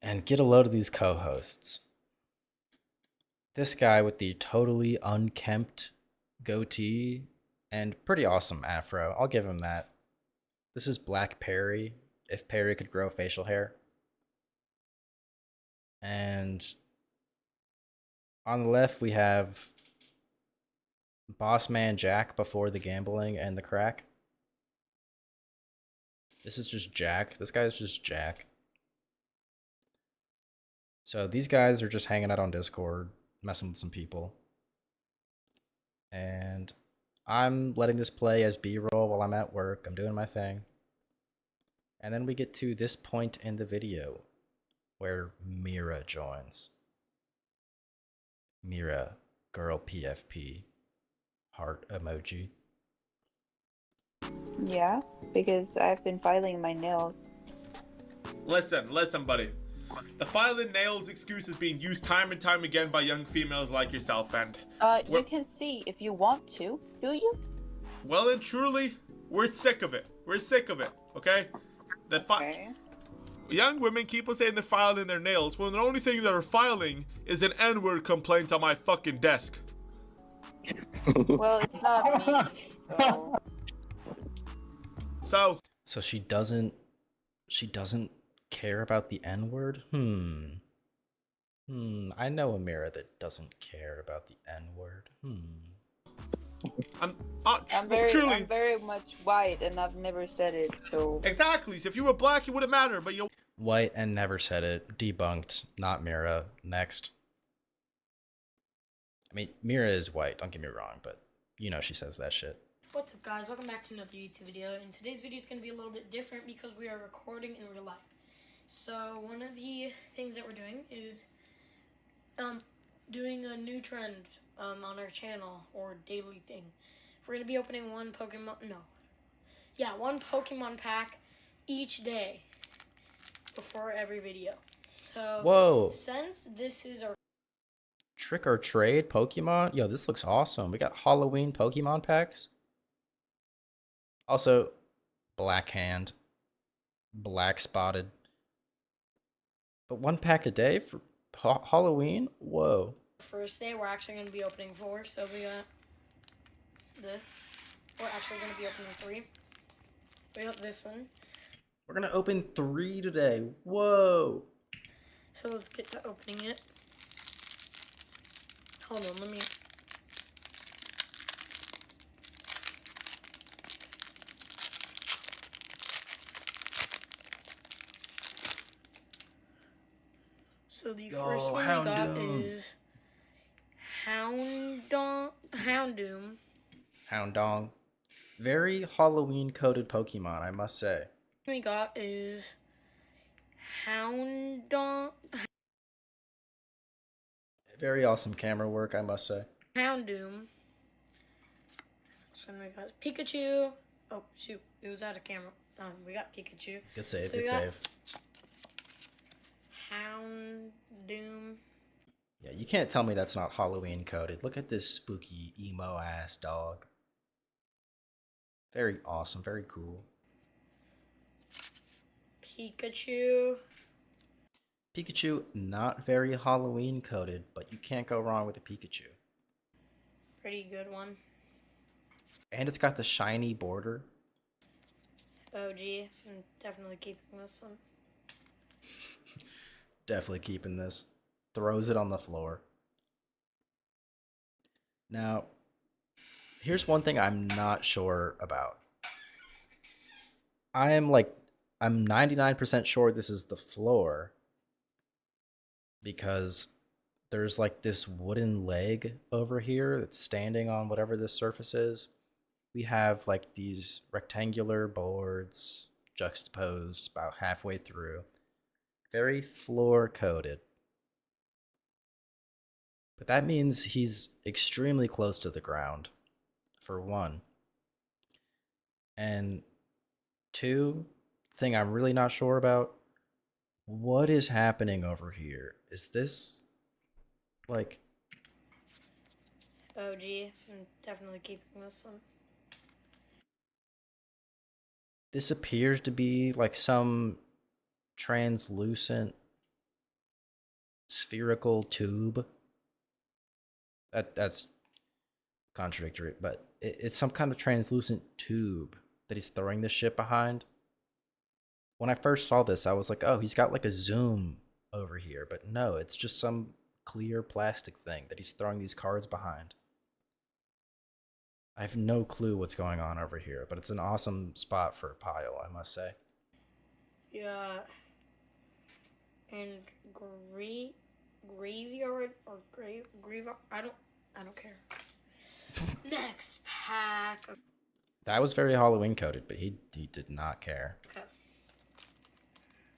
And get a load of these co-hosts. This guy with the totally unkempt goatee and pretty awesome afro. I'll give him that. This is Black Perry, if Perry could grow facial hair. And on the left, we have Boss Man Jack before the gambling and the crack. This is just Jack. This guy is just Jack. So these guys are just hanging out on Discord, messing with some people. And I'm letting this play as B-roll while I'm at work. I'm doing my thing. And then we get to this point in the video where Mira joins. Mira, girl PFP, heart emoji. Yeah, because I've been filing my nails. Listen, buddy. The filing nails excuse is being used time and time again by young females like yourself, and you can see if you want to, do you? Well and truly, we're sick of it. We're sick of it, okay? Okay. Young women keep on saying they're filing their nails when the only thing they're filing is an N-word complaint on my fucking desk. Well, it's not me. So she doesn't care about the N-word? I know a Mira that doesn't care about the N-word. I'm very much white and I've never said it, so... Exactly, so if you were black it wouldn't matter, but you're... White and never said it. Debunked. Not Mira. Next. I mean, Mira is white, don't get me wrong, but you know she says that shit. What's up, guys? Welcome back to another YouTube video. And today's video is going to be a little bit different because we are recording in real life. So one of the things that we're doing is doing a new trend on our channel, or daily thing. We're going to be opening one Pokemon pack each day before every video. So whoa, since this is our trick or trade Pokemon, yo, this looks awesome. We got Halloween Pokemon packs. Also, black hand, black spotted. But 1 pack a day for Halloween? Whoa. First day, we're actually going to be opening 4, so we got this. We're actually going to be opening 3. We got this one. We're gonna open 3 today. Whoa. So let's get to opening it. Hold on, let me... So the first one we got is Houndoom. Houndong. Very Halloween coded Pokemon, I must say. We got is Houndong. Very awesome camera work, I must say. Houndoom. So we got Pikachu. Oh shoot, it was out of camera. We got Pikachu. Good save, so good save. Houndoom. Yeah, you can't tell me that's not Halloween coded. Look at this spooky emo ass dog. Very awesome, very cool. Pikachu. Pikachu, not very Halloween coded, but you can't go wrong with a Pikachu. Pretty good one. And it's got the shiny border. OG. I'm definitely keeping this one. Definitely keeping this. Throws it on the floor. Now, here's one thing I'm not sure about. I'm 99% sure this is the floor, because there's like this wooden leg over here that's standing on whatever this surface is. We have like these rectangular boards juxtaposed about halfway through. Very floor coated. But that means he's extremely close to the ground, for one. And two, thing I'm really not sure about, what is happening over here? Is this like... OG. I'm definitely keeping this one. This appears to be like some translucent spherical tube. That's contradictory, but it's some kind of translucent tube that he's throwing the shit behind. When I first saw this, I was like, oh, he's got like a zoom over here, but no, it's just some clear plastic thing that he's throwing these cards behind. I have no clue what's going on over here, but it's an awesome spot for a pile, I must say. Yeah. And graveyard or graveyard. I don't care. Next pack. That was very Halloween coded, but he did not care. Okay.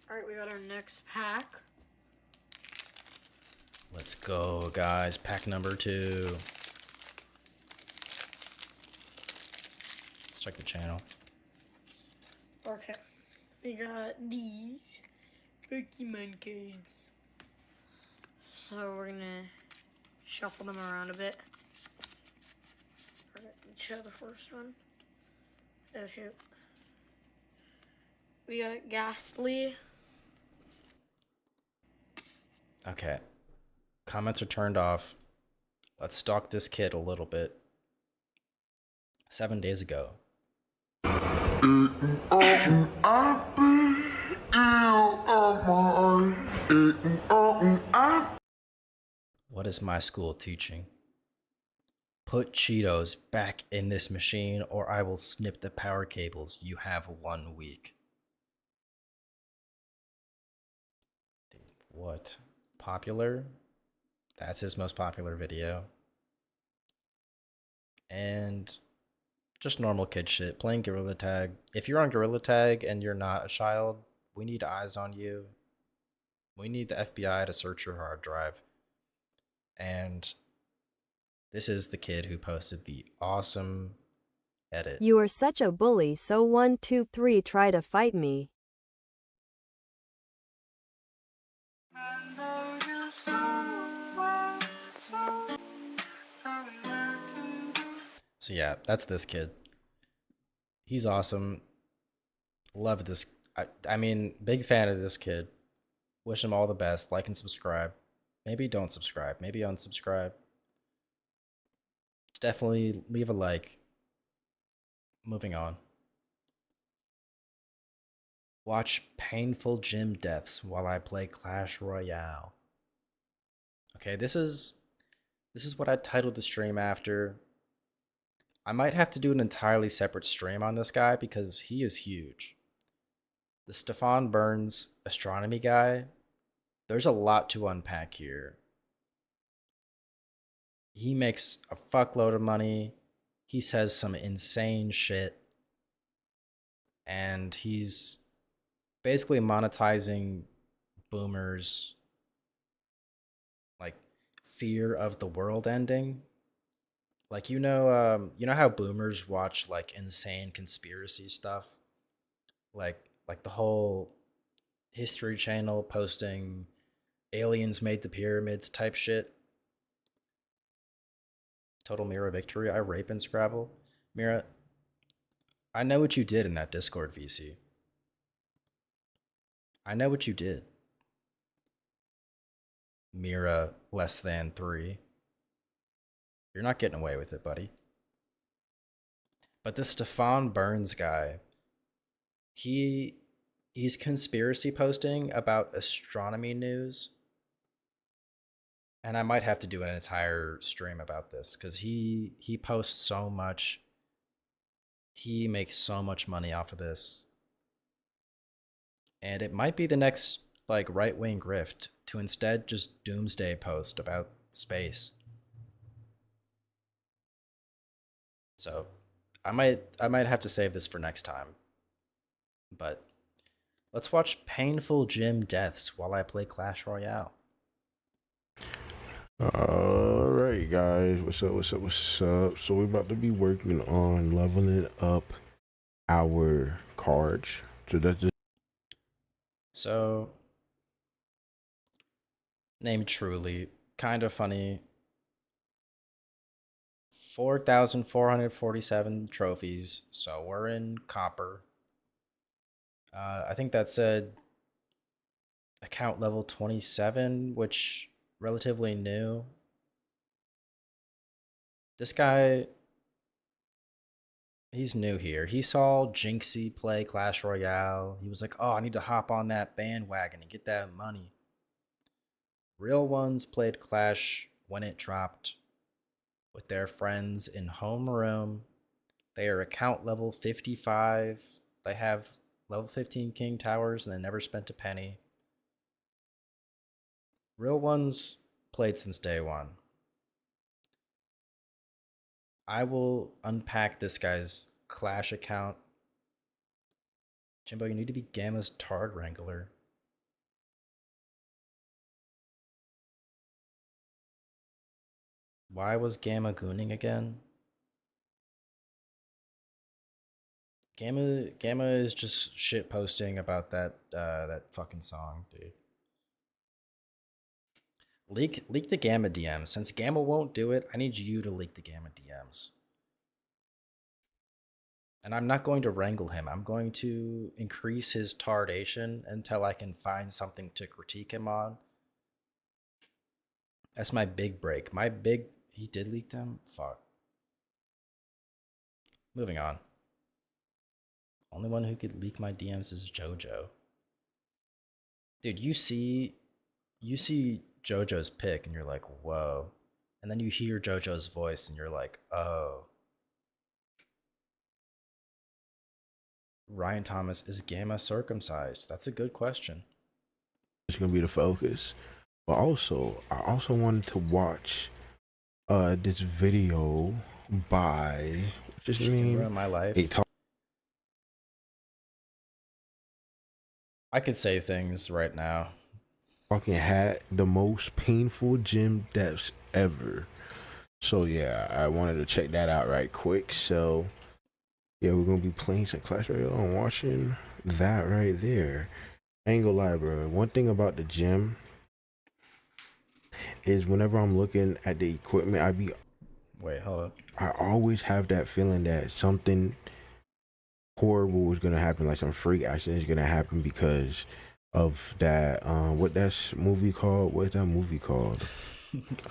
Alright, we got our next pack. Let's go, guys. Pack number 2. Let's check the channel. Okay. We got these Pokemon cards. So we're gonna shuffle them around a bit. Alright, let's show the first one. Oh shoot. We got Ghastly. Okay. Comments are turned off. Let's stalk this kid a little bit. 7 days ago. What is my school teaching? Put Cheetos back in this machine or I will snip the power cables. You have 1 week. What? Popular? That's his most popular video. And just normal kid shit. Playing Gorilla Tag. If you're on Gorilla Tag and you're not a child, we need eyes on you. We need the FBI to search your hard drive. And this is the kid who posted the awesome edit. You are such a bully, so 1, 2, 3 try to fight me. So yeah, that's this kid. He's awesome. Love this. I mean, big fan of this kid. Wish him all the best. Like and subscribe. Maybe don't subscribe. Maybe unsubscribe. Definitely leave a like. Moving on. Watch painful gym deaths while I play Clash Royale. Okay, this is what I titled the stream after. I might have to do an entirely separate stream on this guy because he is huge. The Stefan Burns astronomy guy, there's a lot to unpack here. He makes a fuckload of money. He says some insane shit. And he's basically monetizing boomers' like fear of the world ending. Like you know how boomers watch like insane conspiracy stuff? Like the whole History Channel posting aliens made the pyramids type shit. Total Mira victory. I rape and Scrabble. Mira, I know what you did in that Discord VC. I know what you did. Mira less than 3. You're not getting away with it, buddy. But this Stefan Burns guy, he's conspiracy posting about astronomy news. And I might have to do an entire stream about this because he posts so much. He makes so much money off of this. And it might be the next like right-wing grift to instead just doomsday post about space. So I might have to save this for next time. But let's watch painful gym deaths while I play Clash Royale. Alright guys, what's up? So we're about to be working on leveling up our cards. So named Truly, kind of funny. 4,447 trophies, so we're in copper. I think that said account level 27, which relatively new. This guy, he's new here. He saw Jinxie play Clash Royale. He was like, oh, I need to hop on that bandwagon and get that money. Real ones played Clash when it dropped with their friends in homeroom. They are account level 55. They have level 15 King Towers and they never spent a penny. Real ones played since day one. I will unpack this guy's Clash account. Jimbo, you need to be Gamma's Tard Wrangler. Why was Gamma gooning again? Gamma is just shit posting about that fucking song, dude. Leak the Gamma DMs. Since Gamma won't do it, I need you to leak the Gamma DMs. And I'm not going to wrangle him. I'm going to increase his tardation until I can find something to critique him on. That's my big break. He did leak them? Fuck. Moving on. Only one who could leak my DMs is JoJo. Dude, you see JoJo's pick and you're like, whoa. And then you hear JoJo's voice and you're like, oh. Ryan Thomas, is Gamma circumcised? That's a good question. It's gonna be the focus. But also, I also wanted to watch this video by what's his name? My life. I could say things right now. Fucking had the most painful gym deaths ever. So yeah, I wanted to check that out right quick. So yeah, we're gonna be playing some Clash Royale and watching that right there. Angle library. One thing about the gym is whenever I'm looking at the equipment, wait, hold up. I always have that feeling that something horrible is gonna happen, like some freak accident is gonna happen because of that. What that movie called? What's that movie called?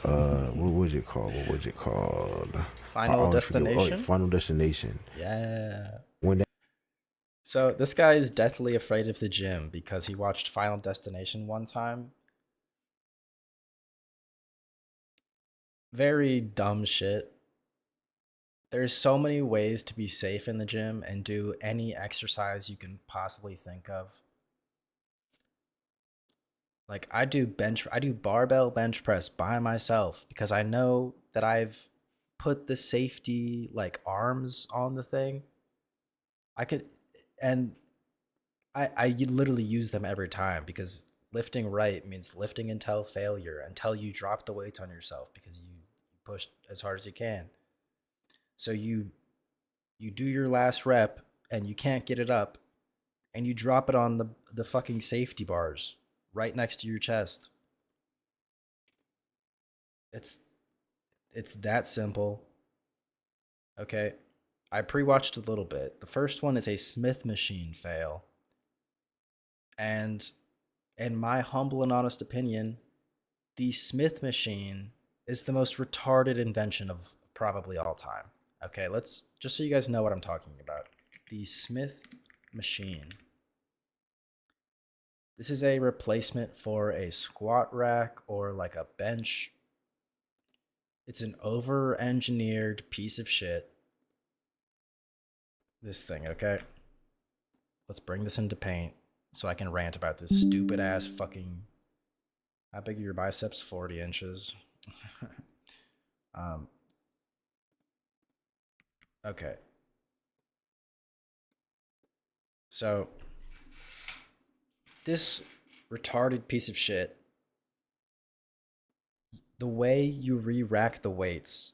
What was it called? What was it called? Final Destination. Final Destination. Yeah. When that. So this guy is deathly afraid of the gym because he watched Final Destination one time. Very dumb shit. There's so many ways to be safe in the gym and do any exercise you can possibly think of. Like I do barbell bench press by myself because I know that I've put the safety like arms on the thing. I could, and I literally use them every time because lifting right means lifting until failure, until you drop the weight on yourself because you pushed as hard as you can. So you do your last rep and you can't get it up and you drop it on the fucking safety bars right next to your chest. It's that simple. Okay. I pre-watched a little bit. The first one is a Smith machine fail. And in my humble and honest opinion, the Smith machine is the most retarded invention of probably all time. Okay, let's just so you guys know what I'm talking about. The Smith machine. This is a replacement for a squat rack or like a bench. It's an over-engineered piece of shit. This thing, okay? Let's bring this into paint so I can rant about this stupid ass fucking. How big are your biceps? 40 inches. Okay. So, this retarded piece of shit, the way you re-rack the weights,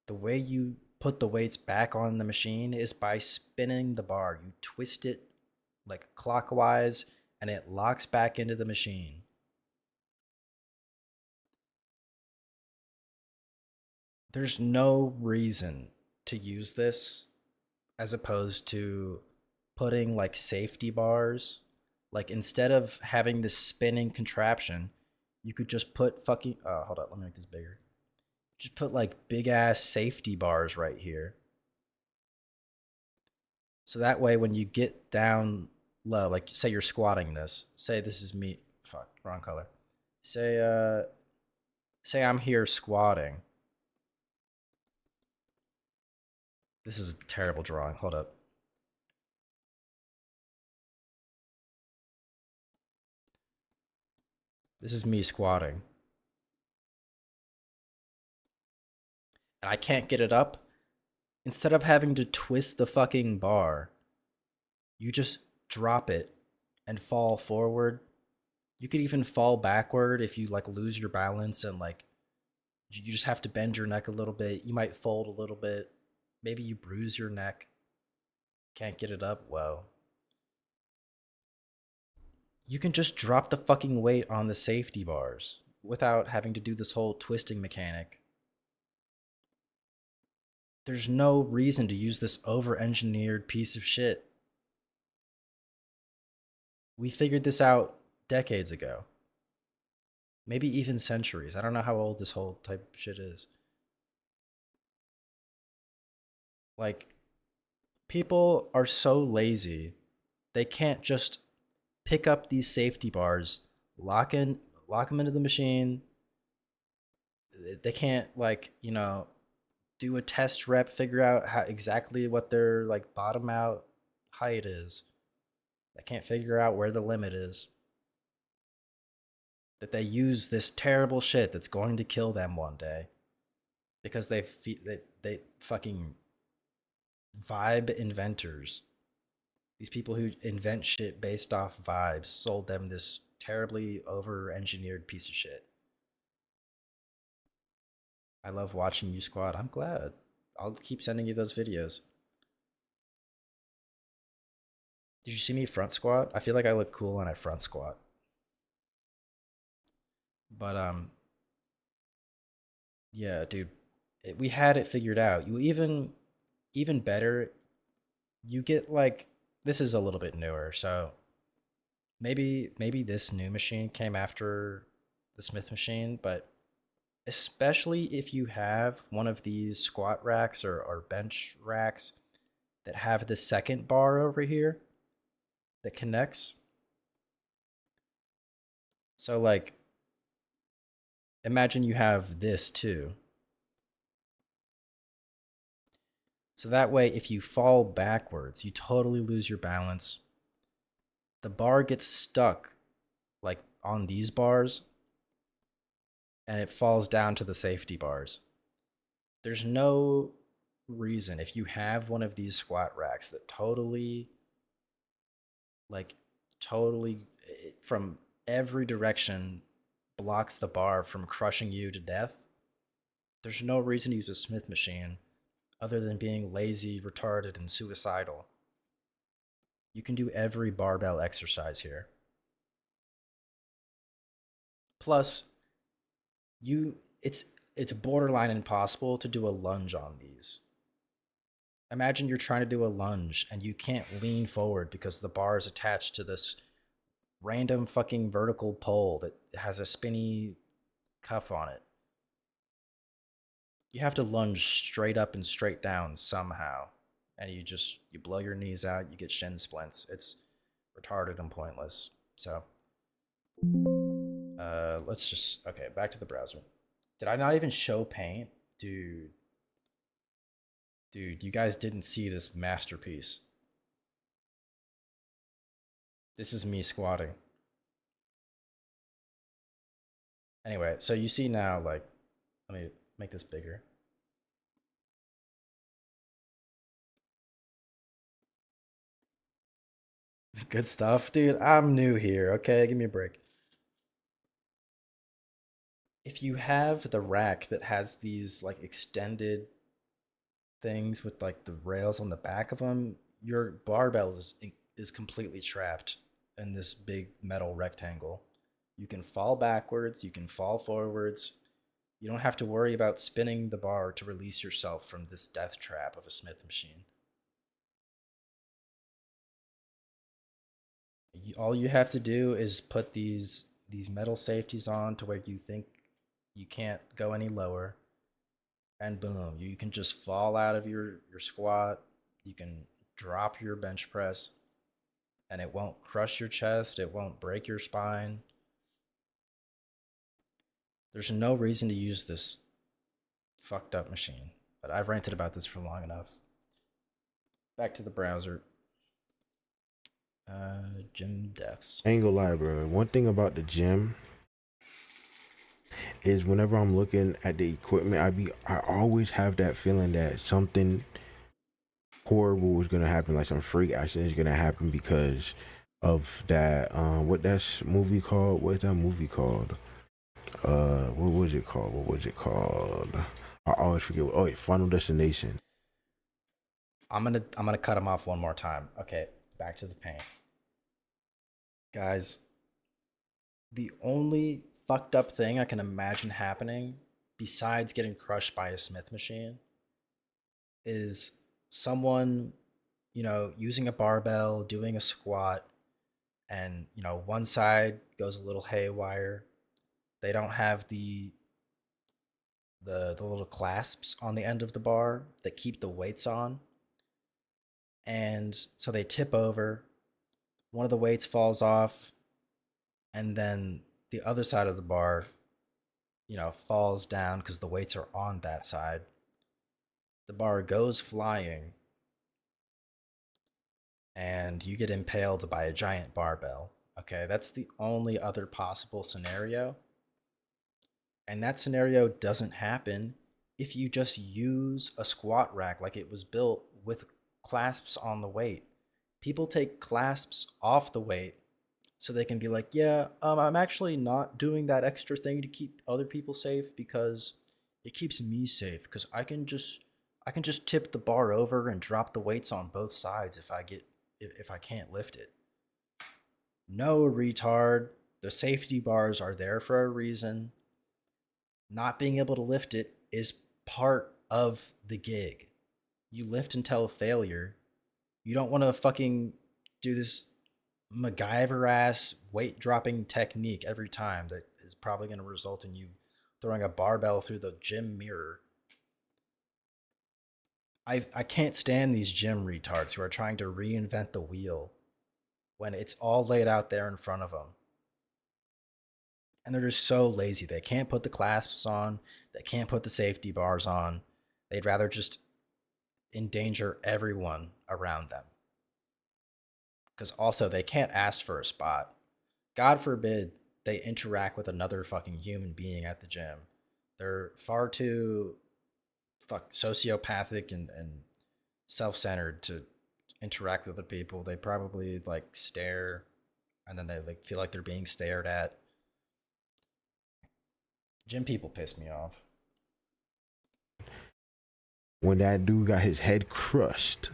the way you put the weights back on the machine is by spinning the bar. You twist it like clockwise and it locks back into the machine. There's no reason to use this as opposed to putting like safety bars. Like instead of having this spinning contraption, you could just put fucking hold on, let me make this bigger. Just put like big ass safety bars right here. So that way when you get down low, like say you're squatting this, say this is me, fuck, wrong color. Say I'm here squatting. This is a terrible drawing. Hold up. This is me squatting. And I can't get it up. Instead of having to twist the fucking bar, you just drop it and fall forward. You could even fall backward if you like lose your balance and like you just have to bend your neck a little bit. You might fold a little bit. Maybe you bruise your neck. Can't get it up. Well, you can just drop the fucking weight on the safety bars without having to do this whole twisting mechanic. There's no reason to use this over-engineered piece of shit. We figured this out decades ago. Maybe even centuries. I don't know how old this whole type of shit is. Like, people are so lazy, they can't just pick up these safety bars, lock them into the machine. They can't like, you know, do a test rep, figure out how exactly what their like bottom out height is. They can't figure out where the limit is. That they use this terrible shit that's going to kill them one day because they fucking vibe inventors. These people who invent shit based off vibes sold them this terribly over-engineered piece of shit. I love watching you squat. I'm glad. I'll keep sending you those videos. Did you see me front squat? I feel like I look cool when I front squat. But yeah, dude, we had it figured out. You even better, you get like, this is a little bit newer, so maybe this new machine came after the Smith machine, but especially if you have one of these squat racks or bench racks that have the second bar over here that connects. So like, imagine you have this too. So that way, if you fall backwards, you totally lose your balance. The bar gets stuck like on these bars and it falls down to the safety bars. There's no reason, if you have one of these squat racks that totally from every direction blocks the bar from crushing you to death, there's no reason to use a Smith machine other than being lazy, retarded, and suicidal. You can do every barbell exercise here. Plus, it's borderline impossible to do a lunge on these. Imagine you're trying to do a lunge and you can't lean forward because the bar is attached to this random fucking vertical pole that has a spinny cuff on it. You have to lunge straight up and straight down somehow. And you blow your knees out, you get shin splints. It's retarded and pointless. So, okay, back to the browser. Did I not even show paint? Dude, you guys didn't see this masterpiece. This is me squatting. Anyway, so you see now, like, let me make this bigger. Good stuff, dude. I'm new here, okay? Give me a break. If you have the rack that has these, like, extended things with, like, the rails on the back of them, your barbell is completely trapped in this big metal rectangle. You can fall backwards, you can fall forwards. You don't have to worry about spinning the bar to release yourself from this death trap of a Smith machine. All you have to do is put these metal safeties on to where you think you can't go any lower, and boom, you can just fall out of your squat. You can drop your bench press and it won't crush your chest, it won't break your spine. There's no reason to use this fucked up machine, but I've ranted about this for long enough. Back to the browser. Gym deaths. I ain't gonna lie, bro. One thing about the gym is whenever I'm looking at the equipment, I always have that feeling that something horrible is gonna happen, like some freak accident is gonna happen because of that. What's that movie called? What was it called? I always forget. Oh, wait, Final Destination. I'm gonna cut him off one more time. Okay, back to the paint. Guys, the only fucked up thing I can imagine happening besides getting crushed by a Smith machine is someone, using a barbell, doing a squat, and, one side goes a little haywire. They don't have the little clasps on the end of the bar that keep the weights on. And so they tip over, one of the weights falls off, and then the other side of the bar, falls down because the weights are on that side. The bar goes flying, and you get impaled by a giant barbell. Okay, that's the only other possible scenario. And that scenario doesn't happen if you just use a squat rack like it was built with clasps on the weight. People take clasps off the weight so they can be like, yeah, I'm actually not doing that extra thing to keep other people safe because it keeps me safe, because I can just tip the bar over and drop the weights on both sides if I can't lift it. No, retard. The safety bars are there for a reason. Not being able to lift it is part of the gig. You lift until failure. You don't want to fucking do this MacGyver ass weight dropping technique every time that is probably going to result in you throwing a barbell through the gym mirror. I can't stand these gym retards who are trying to reinvent the wheel when it's all laid out there in front of them. And they're just so lazy. They can't put the clasps on. They can't put the safety bars on. They'd rather just endanger everyone around them. Because also, they can't ask for a spot. God forbid they interact with another fucking human being at the gym. They're far too sociopathic and self-centered to interact with other people. They probably like stare, and then they like feel like they're being stared at. Gym people piss me off. When that dude got his head crushed.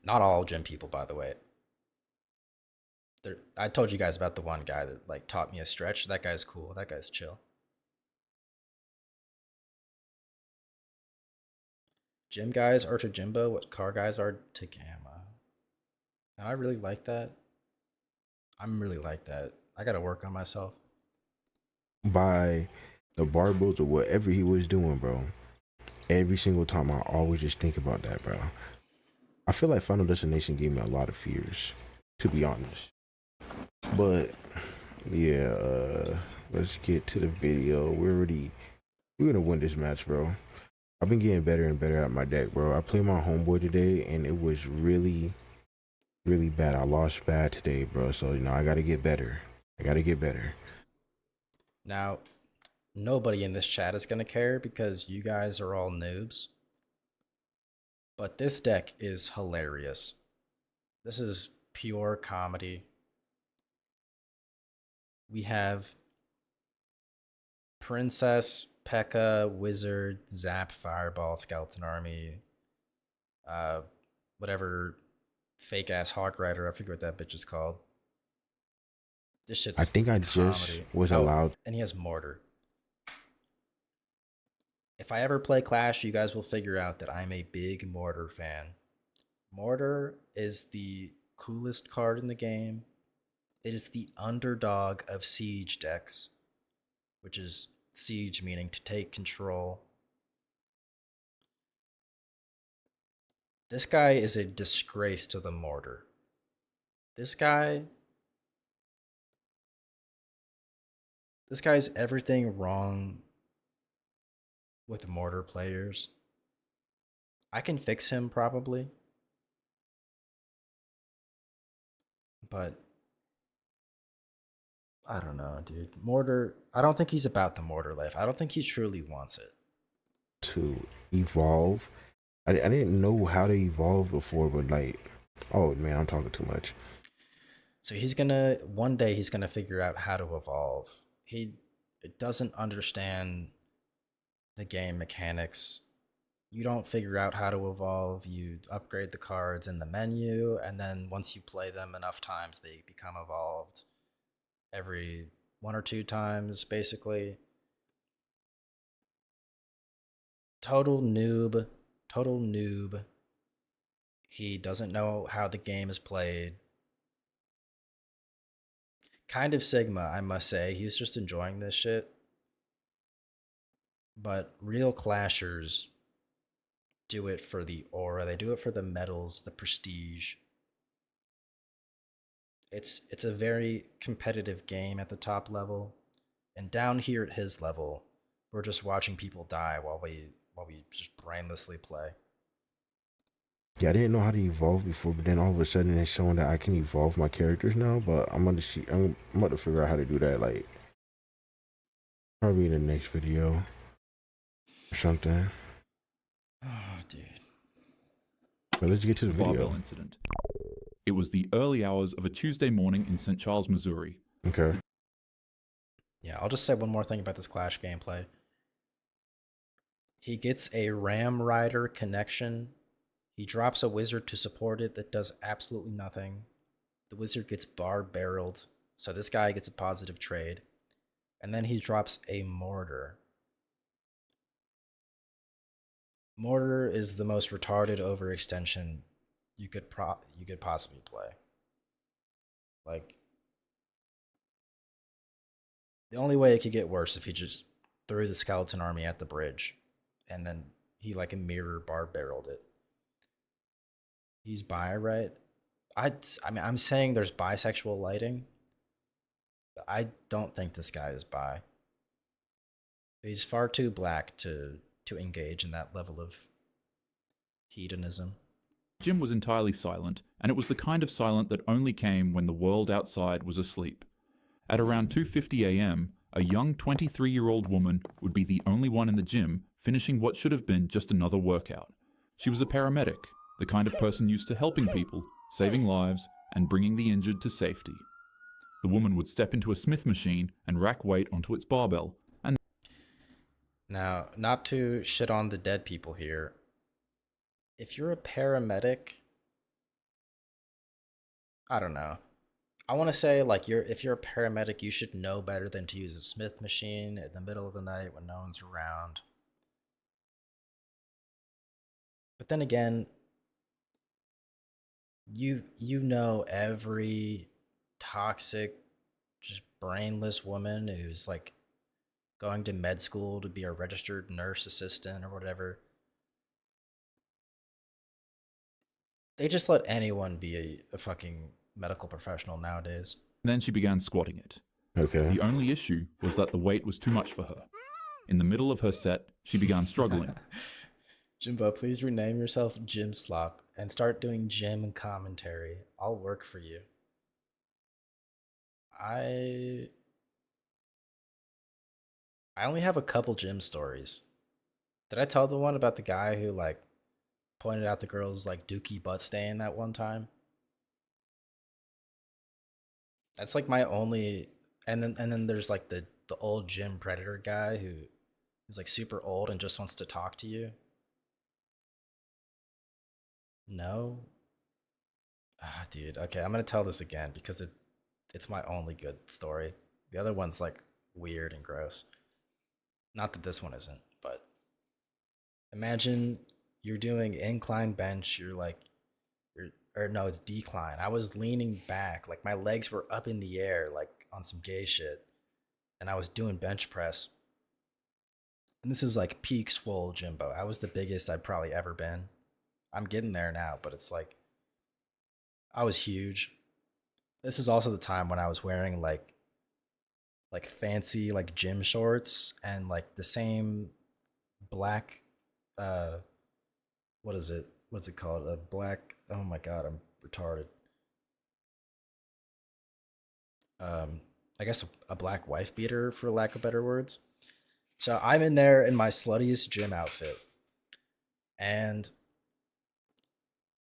Not all gym people, by the way. I told you guys about the one guy that like taught me a stretch. That guy's cool. That guy's chill. Gym guys are to Jimbo what car guys are to Gamma. And I really like that. I'm really like that. I gotta work on myself. By the barbells or whatever he was doing, bro. Every single time I always just think about that, bro. I feel like Final Destination gave me a lot of fears, to be honest. But yeah, let's get to the video. We're gonna win this match, bro. I've been getting better and better at my deck, bro. I played my homeboy today and it was really bad. I lost bad today, bro. So I gotta get better. Now, nobody in this chat is gonna care because you guys are all noobs. But this deck is hilarious. This is pure comedy. We have Princess, P.E.K.K.A, Wizard, Zap, Fireball, Skeleton Army, whatever fake ass Hawk Rider, I forget what that bitch is called. This shit's I think I comedy. just was allowed. And he has Mortar. If I ever play Clash, you guys will figure out that I'm a big Mortar fan. Mortar is the coolest card in the game. It is the underdog of Siege decks, which is Siege meaning to take control. This guy is a disgrace to the Mortar. This guy's everything wrong with Mortar players. I can fix him probably. But I don't know, dude. Mortar, I don't think he's about the Mortar life. I don't think he truly wants it. To evolve. I didn't know how to evolve before, but like, oh man, I'm talking too much. So one day he's gonna figure out how to evolve. He doesn't understand the game mechanics. You don't figure out how to evolve. You upgrade the cards in the menu, and then once you play them enough times, they become evolved. Every 1 or 2 times, basically. Total noob. He doesn't know how the game is played. Kind of Sigma, I must say. He's just enjoying this shit. But real Clashers do it for the aura. They do it for the medals, the prestige. It's a very competitive game at the top level. And down here at his level, we're just watching people die while we just brainlessly play. Yeah, I didn't know how to evolve before, but then all of a sudden it's showing that I can evolve my characters now. But I'm about to figure out how to do that, like probably in the next video or something. Oh, dude. But let's get to the video. Barbell incident. It was the early hours of a Tuesday morning in St. Charles, Missouri. Okay. Yeah, I'll just say one more thing about this Clash gameplay. He gets a Ram Rider connection. He drops a wizard to support it that does absolutely nothing. The wizard gets bar-barreled, so this guy gets a positive trade. And then he drops a mortar. Mortar is the most retarded overextension you could possibly play. Like, the only way it could get worse if he just threw the skeleton army at the bridge, and then he like a mirror bar barreled it. He's bi, right? I mean, I'm saying there's bisexual lighting. But I don't think this guy is bi. He's far too black to engage in that level of hedonism. Jim was entirely silent, and it was the kind of silent that only came when the world outside was asleep. At around 2:50 a.m., a young 23-year-old woman would be the only one in the gym finishing what should have been just another workout. She was a paramedic, the kind of person used to helping people, saving lives, and bringing the injured to safety. The woman would step into a Smith machine and rack weight onto its barbell. And now, not to shit on the dead people here, if you're a paramedic, I don't know. I want to say like if you're a paramedic, you should know better than to use a Smith machine in the middle of the night when no one's around. But then again, you know every toxic, just brainless woman who's like going to med school to be a registered nurse assistant or whatever. They just let anyone be a fucking medical professional nowadays. then she began squatting it. Okay. The only issue was that the weight was too much for her. In the middle of her set, she began struggling. Jimbo, please rename yourself Jim Slop and start doing gym commentary. I'll work for you. I only have a couple gym stories. Did I tell the one about the guy who like pointed out the girl's like dookie butt stain that one time? That's like my only. And then there's like the old gym predator guy who's like super old and just wants to talk to you. No. Ah, dude. Okay, I'm gonna tell this again because it's my only good story. The other one's like weird and gross. Not that this one isn't, but imagine you're doing incline bench. Or no, it's decline. I was leaning back, like my legs were up in the air, like on some gay shit, and I was doing bench press. And this is like peak swole Jimbo. I was the biggest I'd probably ever been. I'm getting there now, but it's like I was huge. This is also the time when I was wearing like fancy like gym shorts and like the same black what is it? What's it called? A black, oh my god, I'm retarded. I guess a black wife beater for lack of better words. So I'm in there in my sluttiest gym outfit. And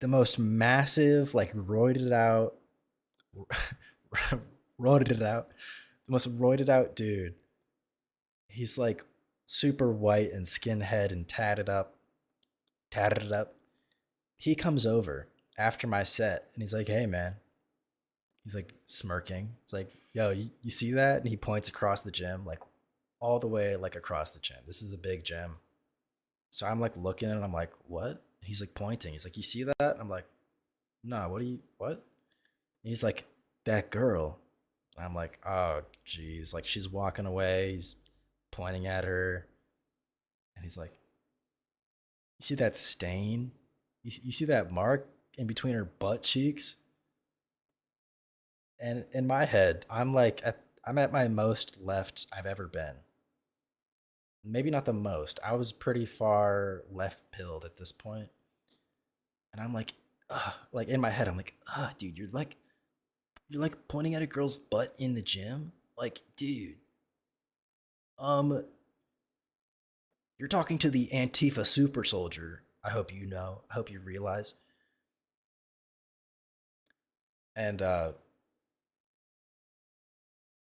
the most massive, like roided out the most roided out dude. He's like super white and skinhead and tatted up. He comes over after my set and he's like, "Hey man." He's like smirking. He's like, "Yo, you see that?" And he points across the gym, like all the way like across the gym. This is a big gym. So I'm like looking and I'm like, "What?" He's like pointing. He's like, "You see that?" I'm like, "No, what?" And he's like, "That girl." And I'm like, "Oh, geez." Like she's walking away. He's pointing at her. And he's like, "You see that stain? You see that mark in between her butt cheeks?" And in my head, I'm at my most left I've ever been. Maybe not the most. I was pretty far left pilled at this point. And I'm like, ugh, like in my head, I'm like, dude, you're like pointing at a girl's butt in the gym? Like, dude. You're talking to the Antifa super soldier. I hope you know. I hope you realize. And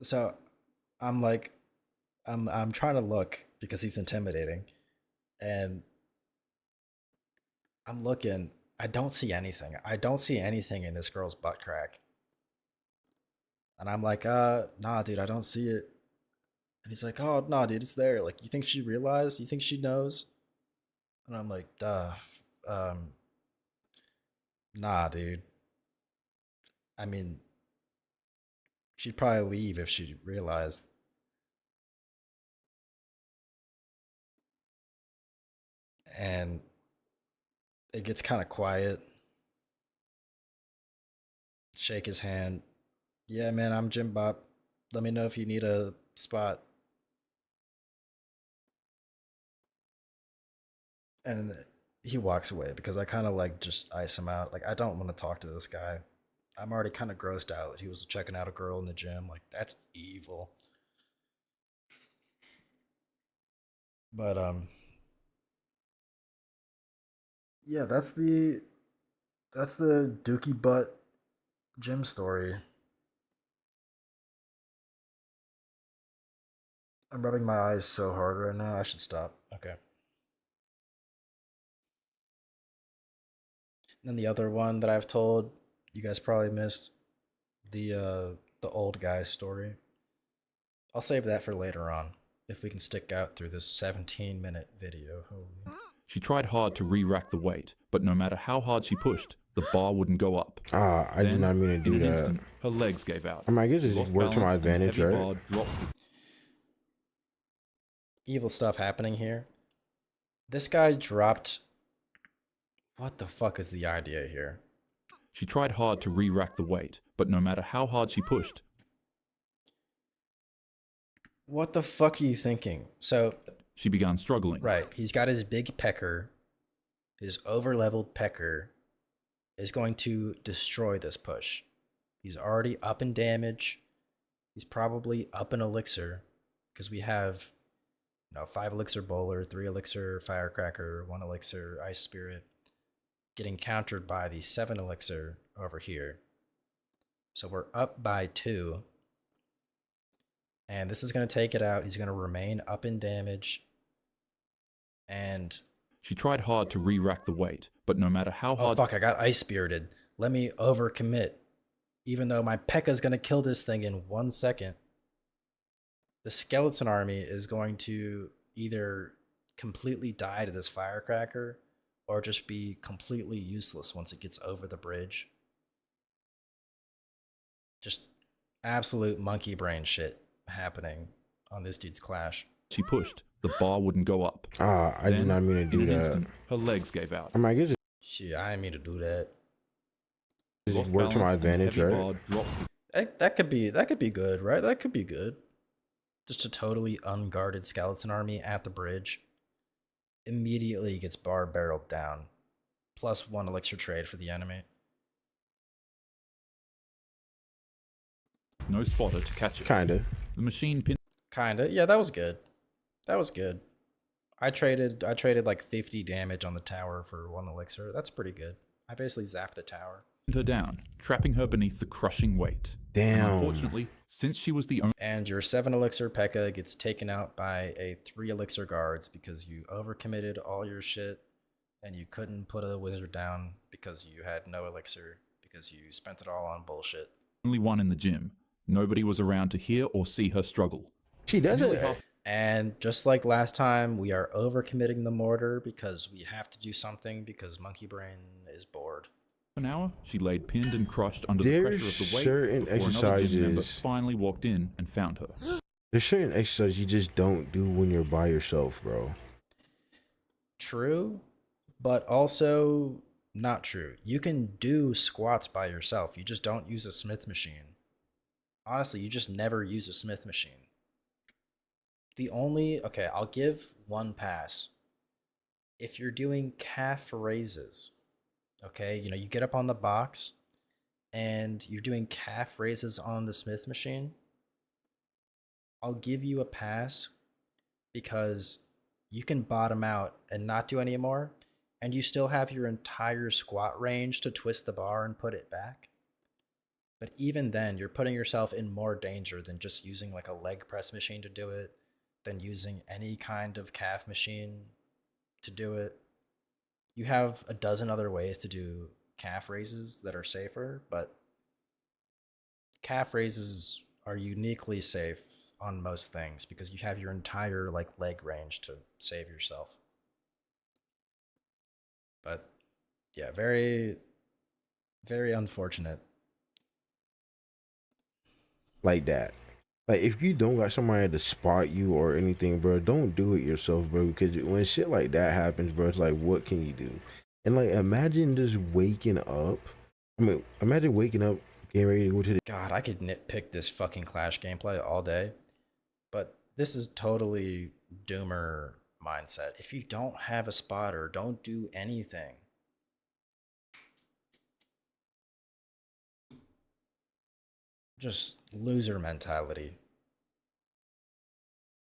so I'm like, I'm trying to look because he's intimidating. And I'm looking, I don't see anything. I don't see anything in this girl's butt crack. And I'm like, nah, dude, I don't see it. And he's like, "Oh, nah, dude, it's there. Like, you think she realized? You think she knows?" And I'm like, duh. Nah, dude. I mean, she'd probably leave if she realized. And it gets kind of quiet. Shake his hand. Yeah, man, I'm Jim Bop. Let me know if you need a spot. And he walks away because I kind of like just ice him out. Like, I don't want to talk to this guy. I'm already kind of grossed out that he was checking out a girl in the gym. Like, that's evil. But yeah, that's the Dookie butt gym story. I'm rubbing my eyes so hard right now. I should stop. Okay. And then the other one that I've told, you guys probably missed the old guy story. I'll save that for later on if we can stick out through this 17-minute video. Holy. She tried hard to re-rack the weight, but no matter how hard she pushed, the bar wouldn't go up. I did not mean to do in an that. instant, her legs gave out. I mean, I guess it Lost worked to my balance and the advantage, heavy right? bar dropped. Evil stuff happening here. This guy dropped. What the fuck is the idea here? She tried hard to re-rack the weight, but no matter how hard she pushed. What the fuck are you thinking? So she began struggling. Right. He's got his big pecker. His over-leveled pecker is going to destroy this push. He's already up in damage. He's probably up in elixir because we have 5 elixir bowler, 3 elixir firecracker, 1 elixir ice spirit getting countered by the 7 elixir over here. So we're up by 2. And this is going to take it out. He's going to remain up in damage. And she tried hard to re-rack the weight, but no matter how hard. Oh, fuck, I got ice spirited. Let me overcommit. Even though my P.E.K.K.A is going to kill this thing in 1 second. The skeleton army is going to either completely die to this firecracker or just be completely useless once it gets over the bridge. Just absolute monkey brain shit happening on this dude's clash. She pushed. The bar wouldn't go up. I did not mean to do in an that. instant, her legs gave out. I mean, I guess shit, I didn't mean to do that. It worked to my advantage, right? That could be good, right? That could be good. Just a totally unguarded skeleton army at the bridge. Immediately gets bar barreled down. Plus 1 elixir trade for the enemy. No spotter to catch it. Kinda. The machine pin. Kinda. Yeah, that was good. That was good. I traded like 50 damage on the tower for 1 elixir. That's pretty good. I basically zapped the tower. Her down, trapping her beneath the crushing weight. Damn. And unfortunately, since she was the only. And your 7 elixir P.E.K.K.A gets taken out by a 3 elixir guards because you overcommitted all your shit and you couldn't put a wizard down because you had no elixir because you spent it all on bullshit. Only one in the gym. Nobody was around to hear or see her struggle. She does it. And just like last time, we are overcommitting the mortar because we have to do something because Monkey Brain is bored. An hour, she laid pinned and crushed under the pressure of the weight certain before another gym member exercises. finally walked in and found her. There's certain exercises you just don't do when you're by yourself, bro. True, but also not true. You can do squats by yourself. You just don't use a Smith machine. Honestly, you just never use a Smith machine. Okay, I'll give 1 pass. If you're doing calf raises, okay, you get up on the box and you're doing calf raises on the Smith machine, I'll give you a pass because you can bottom out and not do any more, and you still have your entire squat range to twist the bar and put it back. But even then, you're putting yourself in more danger than just using like a leg press machine to do it, than using any kind of calf machine to do it. You have a dozen other ways to do calf raises that are safer, but calf raises are uniquely safe on most things because you have your entire leg range to save yourself. But yeah, very Very unfortunate. Like that. Like, if you don't got somebody to spot you or anything, bro, don't do it yourself, bro. Because when shit like that happens, bro, it's like, what can you do? And like, imagine just waking up. I mean, imagine waking up, getting ready to go to the. God, I could nitpick this fucking Clash gameplay all day, but this is totally doomer mindset. If you don't have a spotter, don't do anything. Just loser mentality.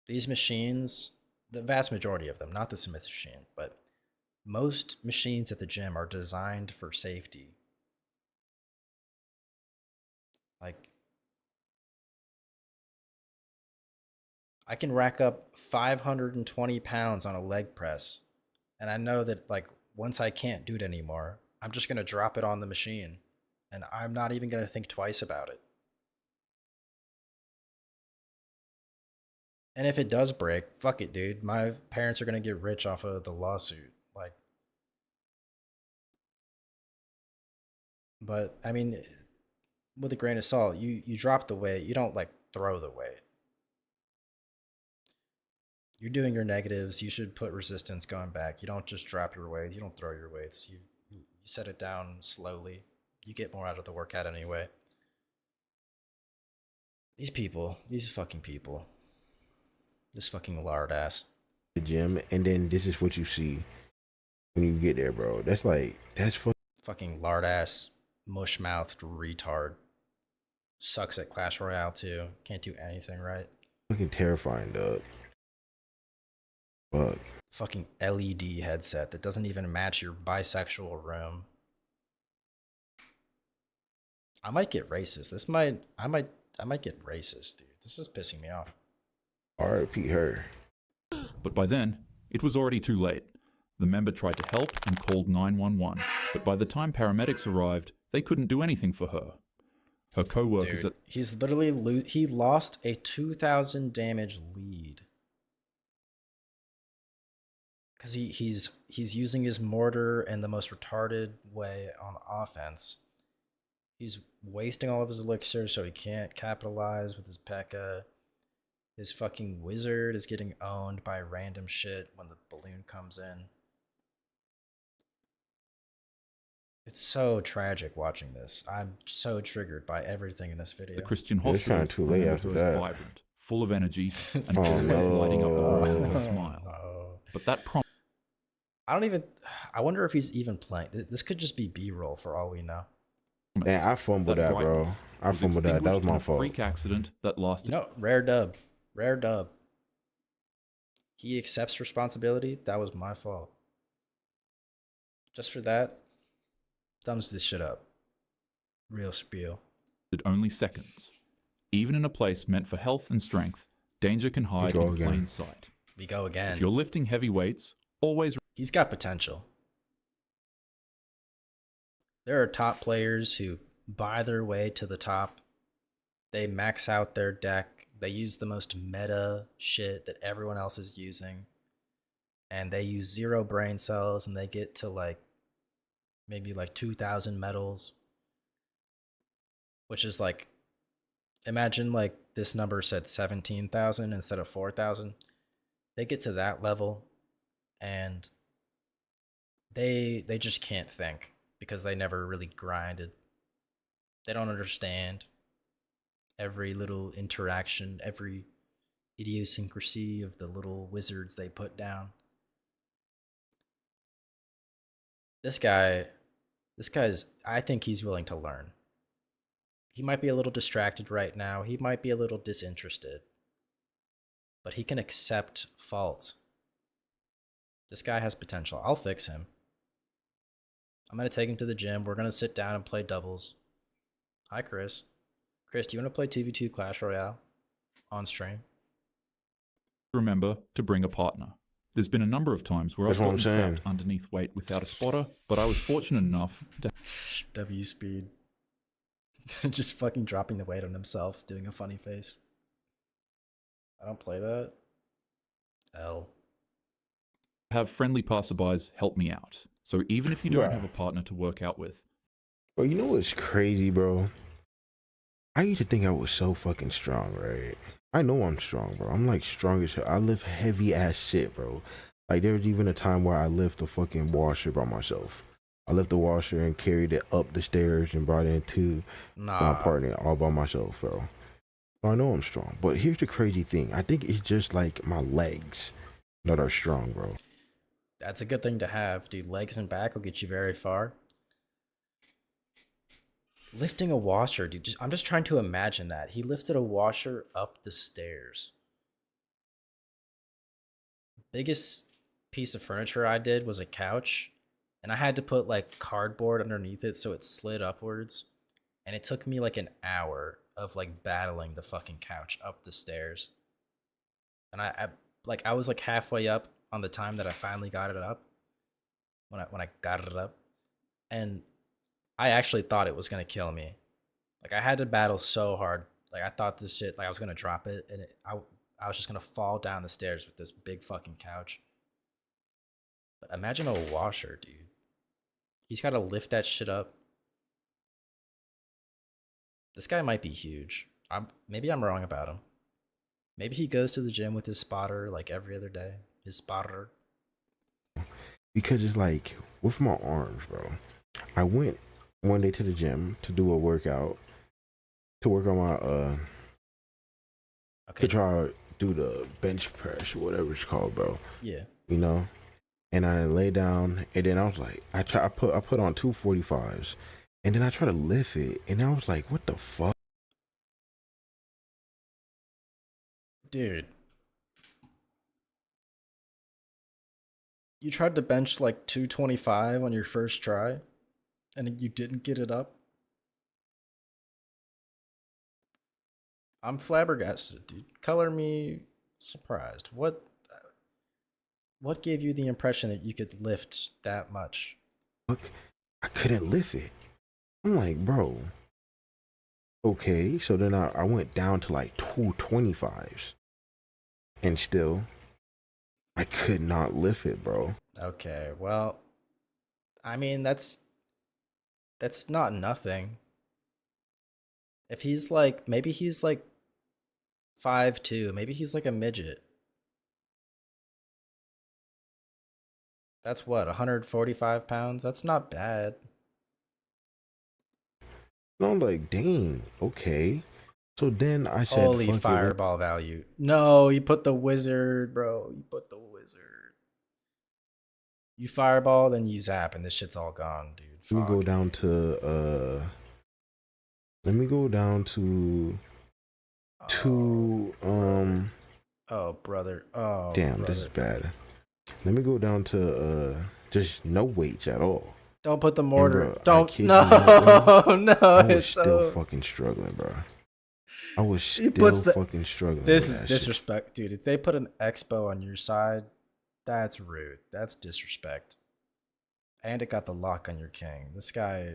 These machines, the vast majority of them, not the Smith machine, but most machines at the gym are designed for safety. Like, I can rack up 520 pounds on a leg press, and I know that, like, once I can't do it anymore, I'm just going to drop it on the machine, and I'm not even going to think twice about it. And if it does break, fuck it, dude. My parents are going to get rich off of the lawsuit. Like, but I mean, with a grain of salt, you drop the weight, you don't like throw the weight. You're doing your negatives, you should put resistance going back. You don't just drop your weight, you don't throw your weights. You set it down slowly. You get more out of the workout anyway. These people, these fucking people. This fucking lard ass. The gym, and then this is what you see when you get there, bro. That's like, that's fucking lard ass, mush mouthed retard. Sucks at Clash Royale too. Can't do anything right. fucking terrifying, dog. Fuck. Fucking LED headset that doesn't even match your bisexual room. I might get racist. I might get racist, dude. This is pissing me off. R.I.P. her. But by then, it was already too late. The member tried to help and called 911, but by the time paramedics arrived, they couldn't do anything for her. Her co-workers he's literally he lost a 2,000 damage lead. Because he's using his mortar in the most retarded way on offense. He's wasting all of his elixir so he can't capitalize with his P.E.K.K.A. His fucking wizard is getting owned by random shit when the balloon comes in. It's so tragic watching this. I'm so triggered by everything in this video. The Christian hospital kind of too late after that. Vibrant, full of energy, and always lighting up the room with a smile. But that I wonder if he's even playing. This could just be B-roll for all we know. Man, I fumbled that, bro. I fumbled that. That was my fault. Freak accident that lasted. No, rare dub. Rare dub. He accepts responsibility. That was my fault. Just for that, thumbs this shit up. Real spiel. Only seconds. Even in a place meant for health and strength, danger can hide in plain sight. We go again. If you're lifting heavy weights, always... He's got potential. There are top players who buy their way to the top. They max out their deck. They use the most meta shit that everyone else is using. And they use 0 brain cells and they get to like maybe like 2,000 medals. Which is like, imagine like this number said 17,000 instead of 4,000. They get to that level and they just can't think because they never really grinded. They don't understand every little interaction, every idiosyncrasy of the little wizards they put down. This guy's, I think he's willing to learn. He might be a little distracted right now. He might be a little disinterested. But he can accept fault. This guy has potential. I'll fix him. I'm going to take him to the gym. We're going to sit down and play doubles. Hi, Chris. Chris, do you want to play 2v2 Clash Royale on stream? Remember to bring a partner. There's been a number of times where I've gotten trapped underneath weight without a spotter, but I was fortunate enough to... W speed. Just fucking dropping the weight on himself, doing a funny face. I don't play that. L. Have friendly passerbys help me out. So even if you don't have a partner to work out with, Bro, you know what's crazy, bro? I used to think I was so fucking strong, right? I know I'm strong, bro. I'm like strong as hell. I lift heavy ass shit, bro. Like there was even a time where I lift the fucking washer by myself. I lift the washer and carried it up the stairs and brought it into my partner all by myself, bro. So I know I'm strong. But here's the crazy thing. I think it's just like my legs that are strong, bro. That's a good thing to have, dude. Legs and back will get you very far. Lifting a washer, dude. I'm just trying to imagine that. He lifted a washer up the stairs. Biggest piece of furniture I did was a couch, and I had to put like cardboard underneath it so it slid upwards. And it took me like an hour of like battling the fucking couch up the stairs. And I was like halfway up on the time that I finally got it up. When I got it up, and I actually thought it was gonna kill me. Like I had to battle so hard. Like I thought this shit, like I was gonna drop it, and I was just gonna fall down the stairs with this big fucking couch. But imagine a washer, dude. He's got to lift that shit up. This guy might be huge. Maybe I'm wrong about him. Maybe he goes to the gym with his spotter like every other day. His spotter. Because it's like with my arms, bro. I went one day to the gym to do a workout, to work on my to try to do the bench press or whatever it's called, bro. Yeah. You know, and I lay down, and then I was like, I put on 245s, and then I try to lift it, and I was like, what the fuck, dude? You tried to bench like 225 on your first try, and you didn't get it up? I'm flabbergasted, dude. Color me surprised. What gave you the impression that you could lift that much? Look, I couldn't lift it. I'm like, bro. Okay, so then I went down to like 225s, and still, I could not lift it, bro. Okay, well, I mean, that's not nothing. If he's like, maybe he's like 5'2", maybe he's like a midget. That's what, 145 pounds? That's not bad. And I'm like, dang, okay. So then I said, holy fireball value. No, you put the wizard, bro. You put the wizard. You fireball, then you zap, and this shit's all gone, dude. Let me go down to let me go down to oh brother. Oh damn, brother. this is bad. Let me go down to just no weights at all. Don't put the mortar. Bro, don't. No, I was still fucking struggling, bro. I was still fucking struggling. This is disrespect, dude. If they put an expo on your side, that's rude. That's disrespect. And it got the lock on your king. This guy,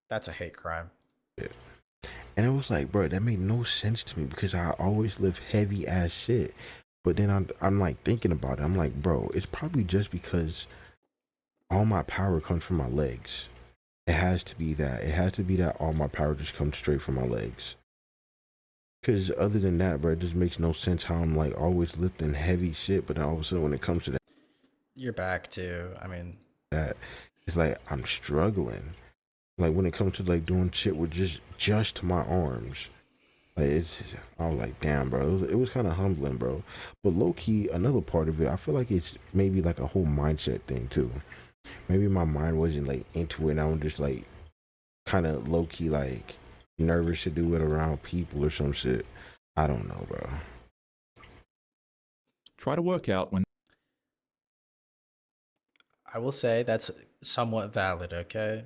that's a hate crime. Yeah. And it was like, bro, that made no sense to me because I always lift heavy ass shit. But then I'm like thinking about it. I'm like, bro, it's probably just because all my power comes from my legs. It has to be that. It has to be that all my power just comes straight from my legs. Because other than that, bro, it just makes no sense how I'm like always lifting heavy shit. But then all of a sudden when it comes to that, you're back too. I mean, that it's like I'm struggling. Like when it comes to like doing shit with just my arms. Like I was like, damn, bro. It was kind of humbling, bro. But low key, another part of it, I feel like it's maybe like a whole mindset thing too. Maybe my mind wasn't like into it, and I'm just like kind of low key like nervous to do it around people or some shit. I don't know, bro. Try to work out when. I will say that's somewhat valid, okay?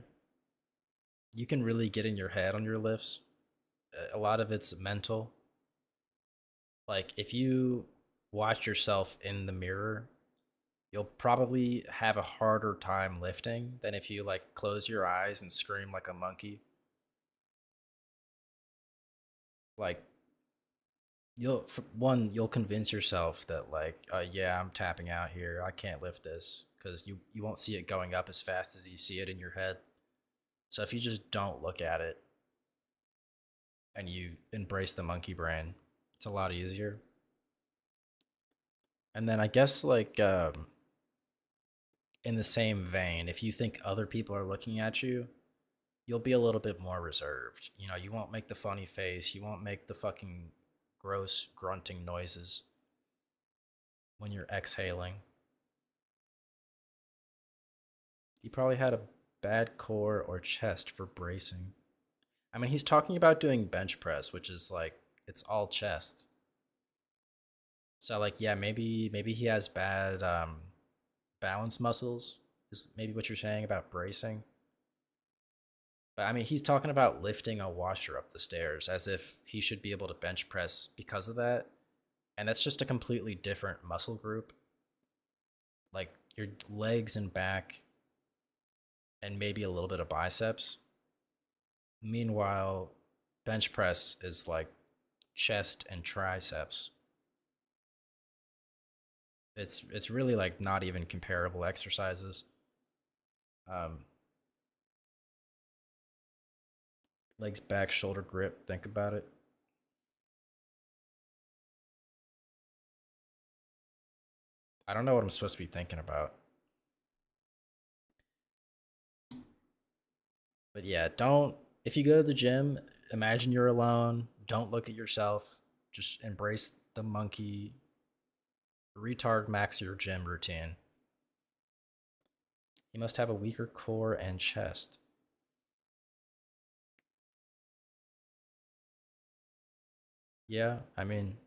You can really get in your head on your lifts. A lot of it's mental. Like, if you watch yourself in the mirror, you'll probably have a harder time lifting than if you, like, close your eyes and scream like a monkey. Like, you'll convince yourself that, like, yeah, I'm tapping out here. I can't lift this. Because you won't see it going up as fast as you see it in your head. So if you just don't look at it and you embrace the monkey brain, it's a lot easier. And then I guess like in the same vein, if you think other people are looking at you, you'll be a little bit more reserved. You know, you won't make the funny face, you won't make the fucking gross grunting noises when you're exhaling. He probably had a bad core or chest for bracing. I mean, he's talking about doing bench press, which is like, it's all chest. So like, yeah, maybe he has bad balance muscles, is maybe what you're saying about bracing. But I mean, he's talking about lifting a washer up the stairs as if he should be able to bench press because of that. And that's just a completely different muscle group. Like your legs and back and maybe a little bit of biceps. Meanwhile, bench press is like chest and triceps. It's really like not even comparable exercises. Legs, back, shoulder grip, think about it. I don't know what I'm supposed to be thinking about. But yeah, if you go to the gym, imagine you're alone, don't look at yourself, just embrace the monkey, retard max your gym routine. You must have a weaker core and chest. Yeah, I mean,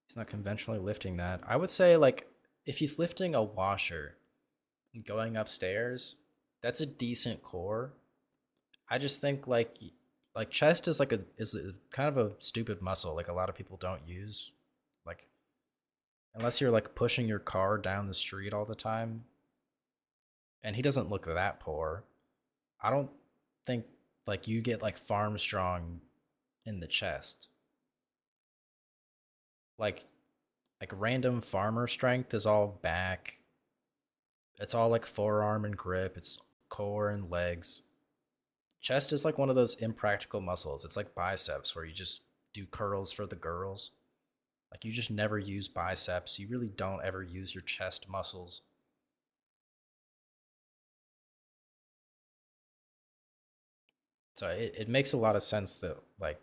he's not conventionally lifting that. I would say, like, if he's lifting a washer and going upstairs, that's a decent core. I just think like chest is is a kind of a stupid muscle. Like a lot of people don't use, like, unless you're like pushing your car down the street all the time. And he doesn't look that poor. I don't think like you get like farm strong in the chest. Like random farmer strength is all back. It's all like forearm and grip. It's core and legs. Chest is like one of those impractical muscles. It's like biceps where you just do curls for the girls. Like you just never use biceps. You really don't ever use your chest muscles. So it makes a lot of sense that like,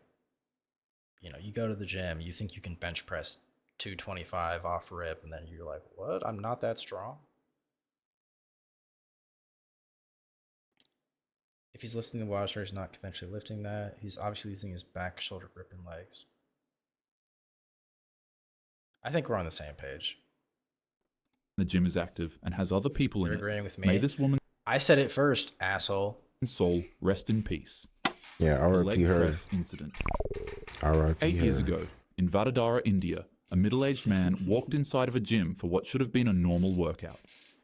you know, you go to the gym, you think you can bench press 225 off rip, and then you're like, what? I'm not that strong. If he's lifting the washer, he's not conventionally lifting that. He's obviously using his back, shoulder grip, and legs. I think we're on the same page. The gym is active and has other people in it. You're agreeing with me? May this woman... I said it first, asshole. ...soul rest in peace. Yeah, R.I.P. her. Press incident. R.I.P. 8 years ago, in Vadodara, India, a middle-aged man walked inside of a gym for what should have been a normal workout.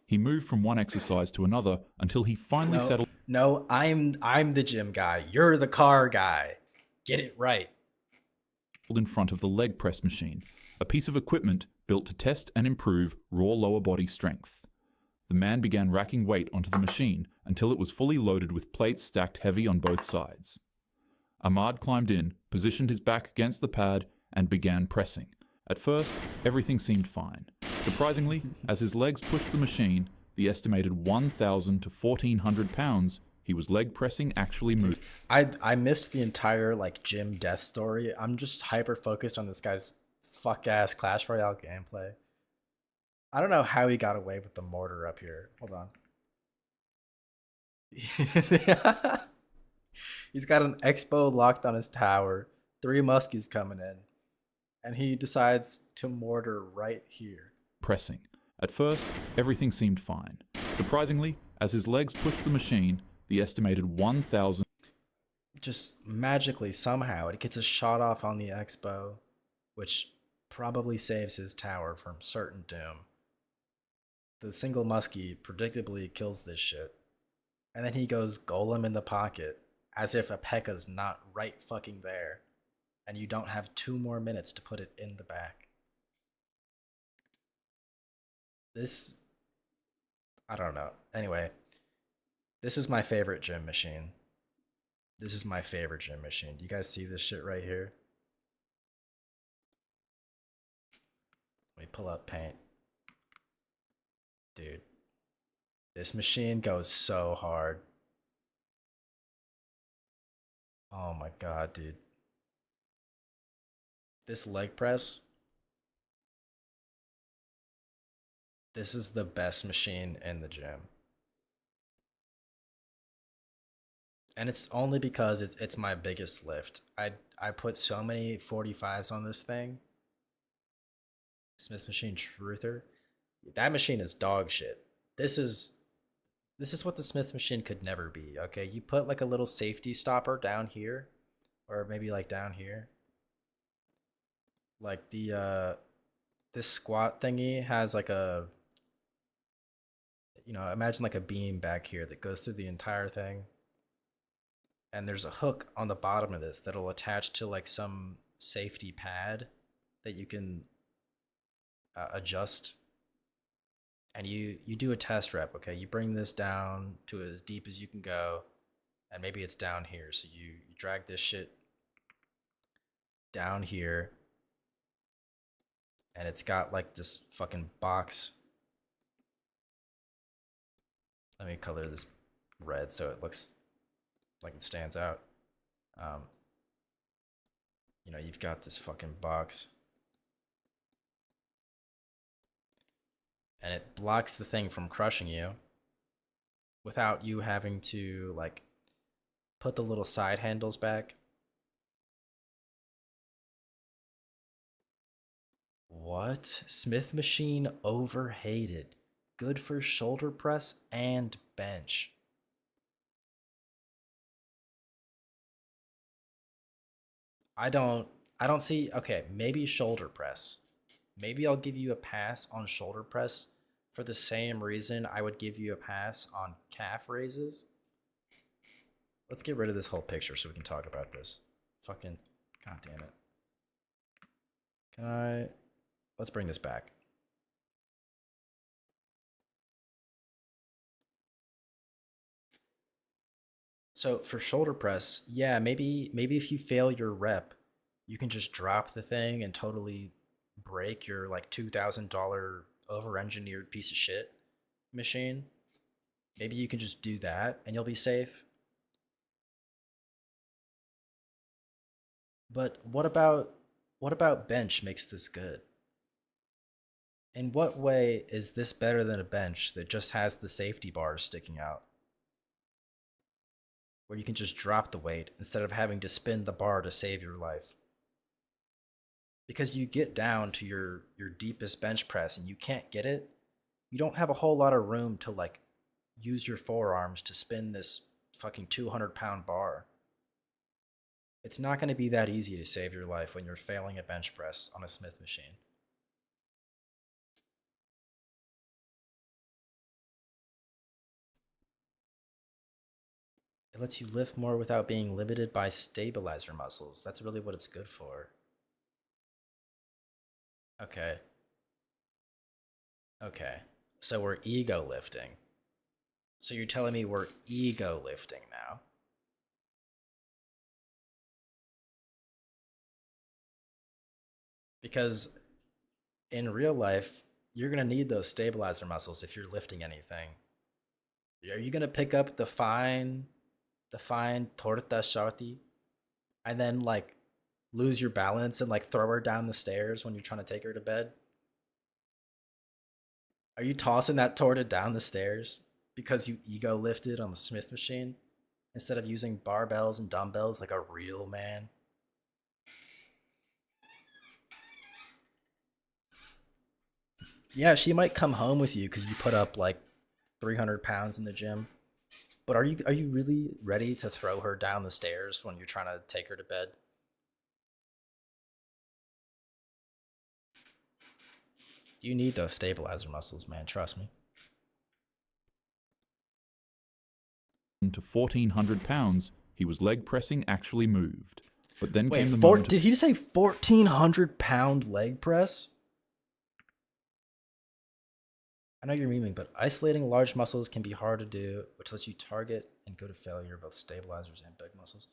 He moved from one exercise to another until he finally settled... No, I'm the gym guy. You're the car guy. Get it right. ...in front of the leg press machine, a piece of equipment built to test and improve raw lower body strength. The man began racking weight onto the machine until it was fully loaded with plates stacked heavy on both sides. Ahmad climbed in, positioned his back against the pad, and began pressing. At first, everything seemed fine. Surprisingly, as his legs pushed the machine, the estimated 1,000 to 1,400 pounds he was leg pressing actually moved. I missed the entire like gym death story. I'm just hyper focused on this guy's fuck ass Clash Royale gameplay. I don't know how he got away with the mortar up here. Hold on. He's got an expo locked on his tower, 3 muskies coming in, and he decides to mortar right here. Pressing. At first, everything seemed fine. Surprisingly, as his legs pushed the machine, the estimated 1,000... Just magically, somehow, it gets a shot off on the expo, which probably saves his tower from certain doom. The single muskie predictably kills this shit. And then he goes golem in the pocket, as if a P.E.K.K.A.'s not right fucking there, and you don't have 2 more minutes to put it in the back. This I don't know. Anyway, this is my favorite gym machine. This is my favorite gym machine. Do you guys see this shit right here? Let me pull up Paint. Dude, this machine goes so hard. Oh my god, dude. This leg press. This is the best machine in the gym. And it's only because it's my biggest lift. I put so many 45s on this thing. Smith Machine Truther. That machine is dog shit. This is what the Smith machine could never be. Okay, you put like a little safety stopper down here, or maybe like down here. Like the this squat thingy has like a, you know, imagine like a beam back here that goes through the entire thing. And there's a hook on the bottom of this that'll attach to like some safety pad that you can adjust. And you do a test rep, okay? You bring this down to as deep as you can go, and maybe it's down here. So you drag this shit down here, and it's got like this fucking box. Let me color this red so it looks like it stands out. You know, you've got this fucking box. And it blocks the thing from crushing you without you having to like put the little side handles back. What? Smith machine overhated. Good for shoulder press and bench. I don't see, okay, maybe shoulder press. Maybe I'll give you a pass on shoulder press for the same reason I would give you a pass on calf raises. Let's get rid of this whole picture so we can talk about this. Fucking, god damn it. Can I, let's bring this back. So for shoulder press, yeah, maybe if you fail your rep, you can just drop the thing and totally break your like $2,000 over-engineered piece of shit machine. Maybe you can just do that and you'll be safe. But what about bench makes this good? In what way is this better than a bench that just has the safety bars sticking out? Where you can just drop the weight instead of having to spin the bar to save your life. Because you get down to your deepest bench press and you can't get it, you don't have a whole lot of room to like use your forearms to spin this fucking 200-pound bar. It's not going to be that easy to save your life when you're failing a bench press on a Smith machine. It lets you lift more without being limited by stabilizer muscles. That's really what it's good for. Okay. Okay. So we're ego lifting. So you're telling me we're ego lifting now? Because in real life, you're going to need those stabilizer muscles if you're lifting anything. Are you going to pick up the fine torta shorty and then like lose your balance and like throw her down the stairs when you're trying to take her to bed? Are you tossing that torta down the stairs because you ego lifted on the Smith machine instead of using barbells and dumbbells like a real man? Yeah, she might come home with you because you put up like 300 pounds in the gym. But are you really ready to throw her down the stairs when you're trying to take her to bed? You need those stabilizer muscles, man. Trust me. To 1,400 pounds, he was leg pressing actually moved. But then came the moment. Did he say 1,400-pound leg press? know you're memeing, but isolating large muscles can be hard to do, which lets you target and go to failure both stabilizers and big muscles.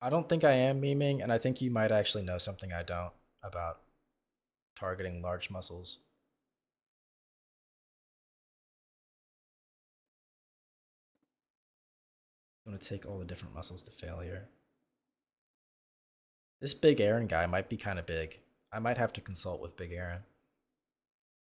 I don't think I am memeing, and I think you might actually know something I don't about targeting large muscles. I'm going to take all the different muscles to failure. This Big Aaron guy might be kind of big. I might have to consult with Big Aaron.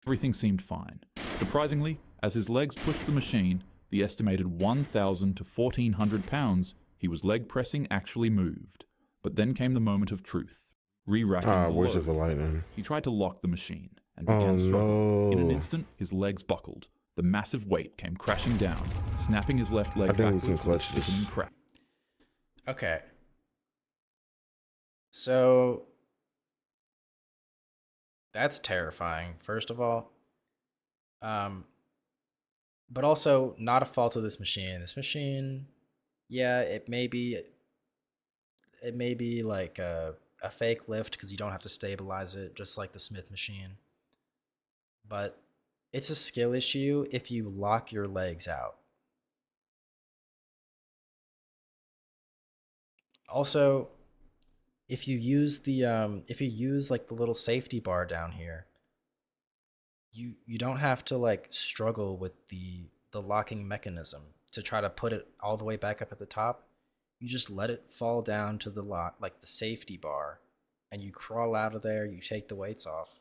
Everything seemed fine. Surprisingly, as his legs pushed the machine, the estimated 1,000 to 1,400 pounds he was leg pressing actually moved. But then came the moment of truth. Re-racking the where's load. the lightning? He tried to lock the machine and began struggling. No. In an instant, his legs buckled. The massive weight came crashing down, snapping his left leg I think we can backwards with a clutch this. sickening crack. Okay. So that's terrifying, first of all. But also not a fault of this machine. This machine, yeah, it may be like a fake lift because you don't have to stabilize it, just like the Smith machine. But it's a skill issue if you lock your legs out. Also, if you use like the little safety bar down here, you don't have to like struggle with the locking mechanism to try to put it all the way back up at the top. You just let it fall down to the lock, like the safety bar, and you crawl out of there, you take the weights off.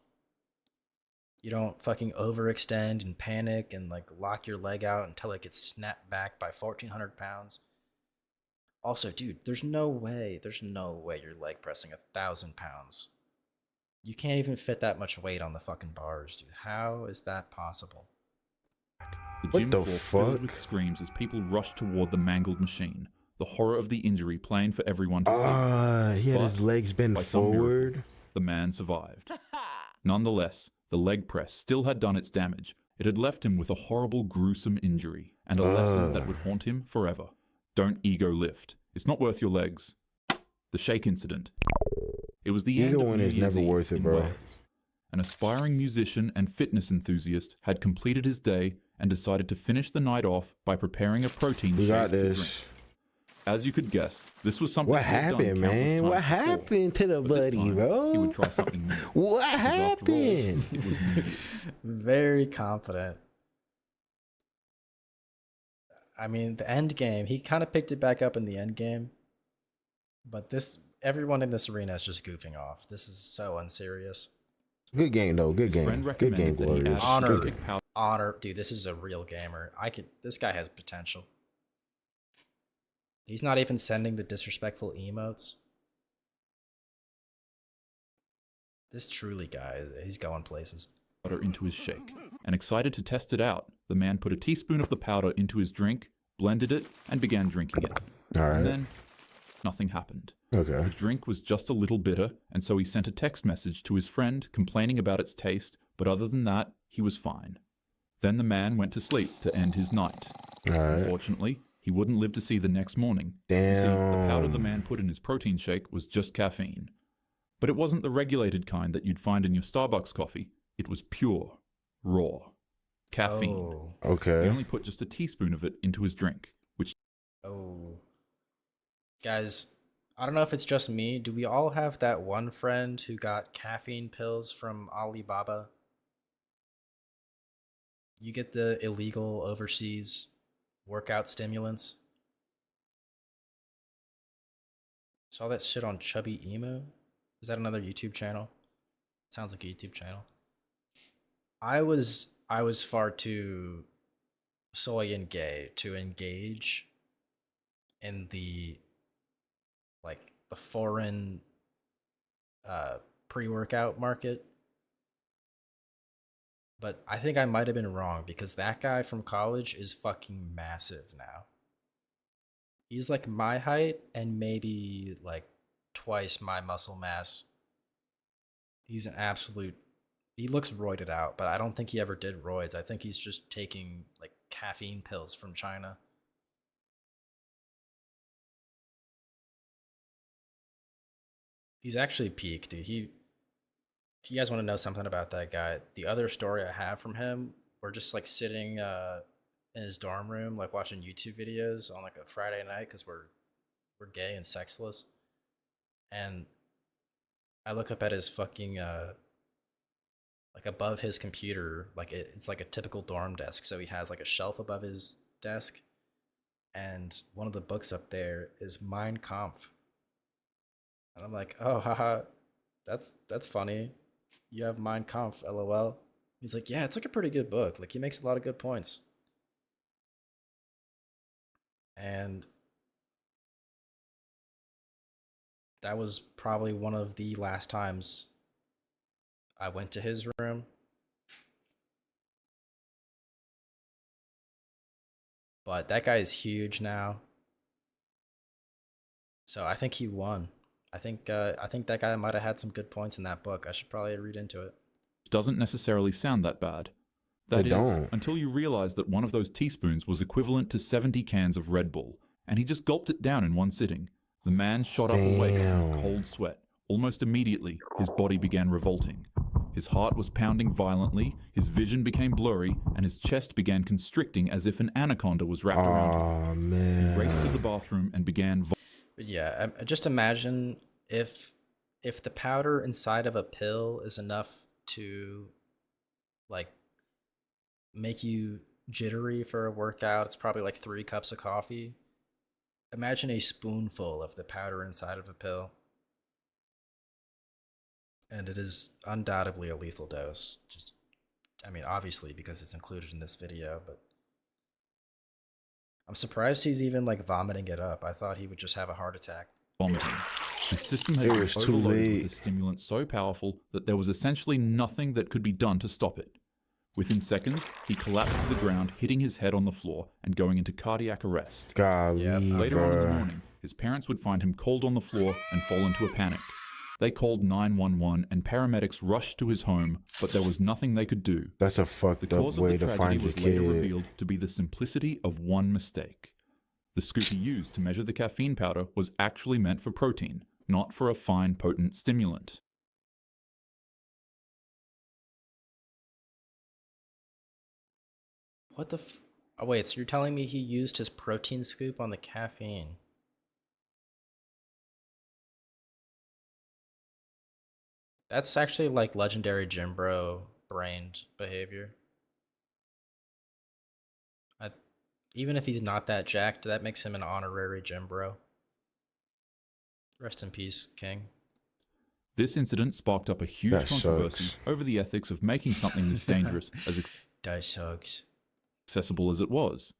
You don't fucking overextend and panic and like lock your leg out until it gets snapped back by 1,400 pounds. Also, dude, there's no way you're leg pressing 1,000 pounds. You can't even fit that much weight on the fucking bars, dude. How is that possible? The gym floor filled with screams as people rushed toward the mangled machine. The horror of the injury plain for everyone to see. He had But his legs bent by some miracle, forward. the man survived. Nonetheless, the leg press still had done its damage. It had left him with a horrible, gruesome injury, and a lesson that would haunt him forever. Don't ego lift. It's not worth your legs. The shake incident. It was the end Ego of one New is Year's never Eve worth it, in bro. Wales. An aspiring musician and fitness enthusiast had completed his day and decided to finish the night off by preparing a protein We shake got to this. drink. As you could guess, this was something What he had done happened, countless man? times What before. happened to the But this buddy, time, bro? He would try something new. What Because after all, happened? it was New Year's. Very confident. I mean, the end game, he kind of picked it back up in the end game. But everyone in this arena is just goofing off. This is so unserious. Good game though. Good His friend game. Good game, recommended that he Glorious. add Honor. specific powder. Honor. Dude, this is a real gamer. This guy has potential. He's not even sending the disrespectful emotes. This truly guy, he's going places. Into his shake, and excited to test it out, the man put a teaspoon of the powder into his drink, blended it, and began drinking it. All right. And then, nothing happened. Okay. The drink was just a little bitter, and so he sent a text message to his friend complaining about its taste, but other than that, he was fine. Then the man went to sleep to end his night. All right. Unfortunately, he wouldn't live to see the next morning. Damn. You see, the powder the man put in his protein shake was just caffeine. But it wasn't the regulated kind that you'd find in your Starbucks coffee. It was pure, raw caffeine. Oh. Okay. He only put just a teaspoon of it into his drink, which... Oh. Guys, I don't know if it's just me. Do we all have that one friend who got caffeine pills from Alibaba? You get the illegal overseas workout stimulants. Saw that shit on Chubby Emo. Is that another YouTube channel? Sounds like a YouTube channel. I was far too soy and gay to engage in the foreign pre-workout market. But I think I might have been wrong because that guy from college is fucking massive now. He's like my height and maybe like twice my muscle mass. He's an absolute... He looks roided out, but I don't think he ever did roids. I think he's just taking like caffeine pills from China. He's actually peak, dude. If you guys want to know something about that guy, the other story I have from him, we're just like sitting in his dorm room, like watching YouTube videos on like a Friday night because we're gay and sexless. And I look up at his fucking like above his computer, like it's like a typical dorm desk. So he has like a shelf above his desk, and one of the books up there is Mein Kampf. And I'm like, oh, haha, that's funny. You have Mein Kampf, lol. He's like, yeah, it's like a pretty good book. Like he makes a lot of good points. And that was probably one of the last times I went to his room. But that guy is huge now. So I think he won. I think that guy might have had some good points in that book. I should probably read into it. Doesn't necessarily sound that bad. That is, until you realize that one of those teaspoons was equivalent to 70 cans of Red Bull, and he just gulped it down in one sitting. The man shot up awake in cold sweat. Almost immediately, his body began revolting. His heart was pounding violently, his vision became blurry, and his chest began constricting as if an anaconda was wrapped around him. Man. He raced to the bathroom and began But yeah, just imagine if the powder inside of a pill is enough to like make you jittery for a workout. It's probably like 3 cups of coffee. Imagine a spoonful of the powder inside of a pill. And it is undoubtedly a lethal dose. Just, I mean, obviously because it's included in this video, but I'm surprised he's even like vomiting it up. I thought he would just have a heart attack. vomiting. His system had been overloaded with a stimulant so powerful that there was essentially nothing that could be done to stop it. Within seconds, he collapsed to the ground, hitting his head on the floor and going into cardiac arrest. Later on in the morning, his parents would find him cold on the floor and fall into a panic. They called 911 and paramedics rushed to his home, but there was nothing they could do. That's a fucked up way to find your kid. The cause of the tragedy was later kid. revealed to be the simplicity of one mistake. The scoop he used to measure the caffeine powder was actually meant for protein, not for a fine, potent stimulant. What the oh wait, so you're telling me he used his protein scoop on the caffeine? That's actually like legendary gym bro brained behavior. Even if he's not that jacked, that makes him an honorary gym bro. Rest in peace, King. This incident sparked up a huge controversy over the ethics of making something this dangerous as accessible as it was.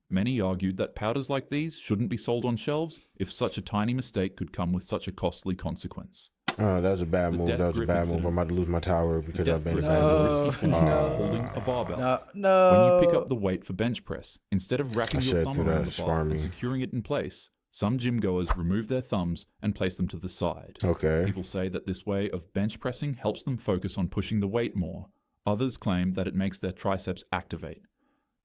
Many argued that powders like these shouldn't be sold on shelves if such a tiny mistake could come with such a costly consequence. Oh, that was a bad move. That was a bad move. I'm about to lose my tower because I've been holding a barbell. No. When you pick up the weight for bench press, instead of wrapping your thumb around the bar and securing it in place, some gym goers remove their thumbs and place them to the side. Okay. People say that this way of bench pressing helps them focus on pushing the weight more. Others claim that it makes their triceps activate.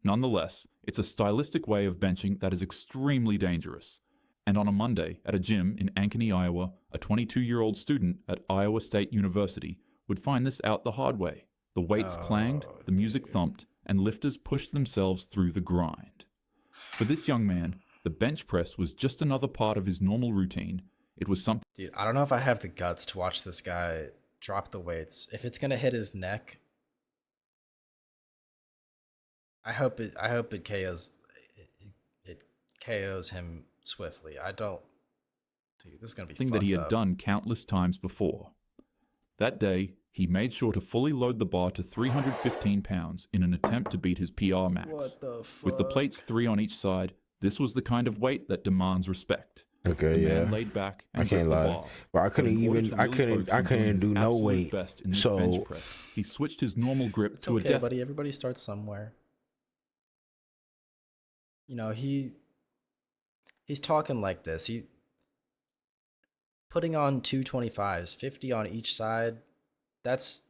Nonetheless, it's a stylistic way of benching that is extremely dangerous. And on a Monday, at a gym in Ankeny, Iowa, a 22-year-old student at Iowa State University would find this out the hard way. The weights clanged, the music thumped, and lifters pushed themselves through the grind. For this young man, the bench press was just another part of his normal routine. It was something... Dude, I don't know if I have the guts to watch this guy drop the weights. If it's gonna hit his neck, I hope it KOs it KOs him swiftly. I don't. Dude, this is gonna be something that he had done countless times before. That day, he made sure to fully load the bar to 315 pounds in an attempt to beat his PR max. What the fuck? With the plates 3 on each side, this was the kind of weight that demands respect. Okay, the yeah. man laid back and I can't gripped the lie, bar. but I couldn't do no weight. Best in this so bench press. He switched his normal grip It's to okay, a death. buddy. Everybody starts somewhere. You know, he's talking like this. He putting on 225s, 50 on each side. It's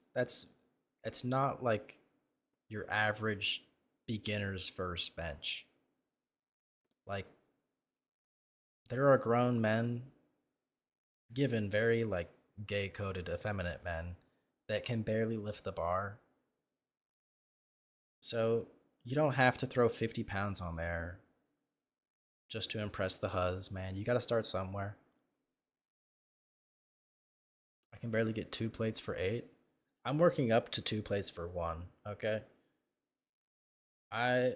not like your average beginner's first bench. Like, there are grown men, given very like gay coded effeminate men, that can barely lift the bar. So you don't have to throw 50 pounds on there just to impress the huzz, man. You gotta start somewhere. I can barely get 2 plates for 8. I'm working up to 2 plates for 1, okay? I'm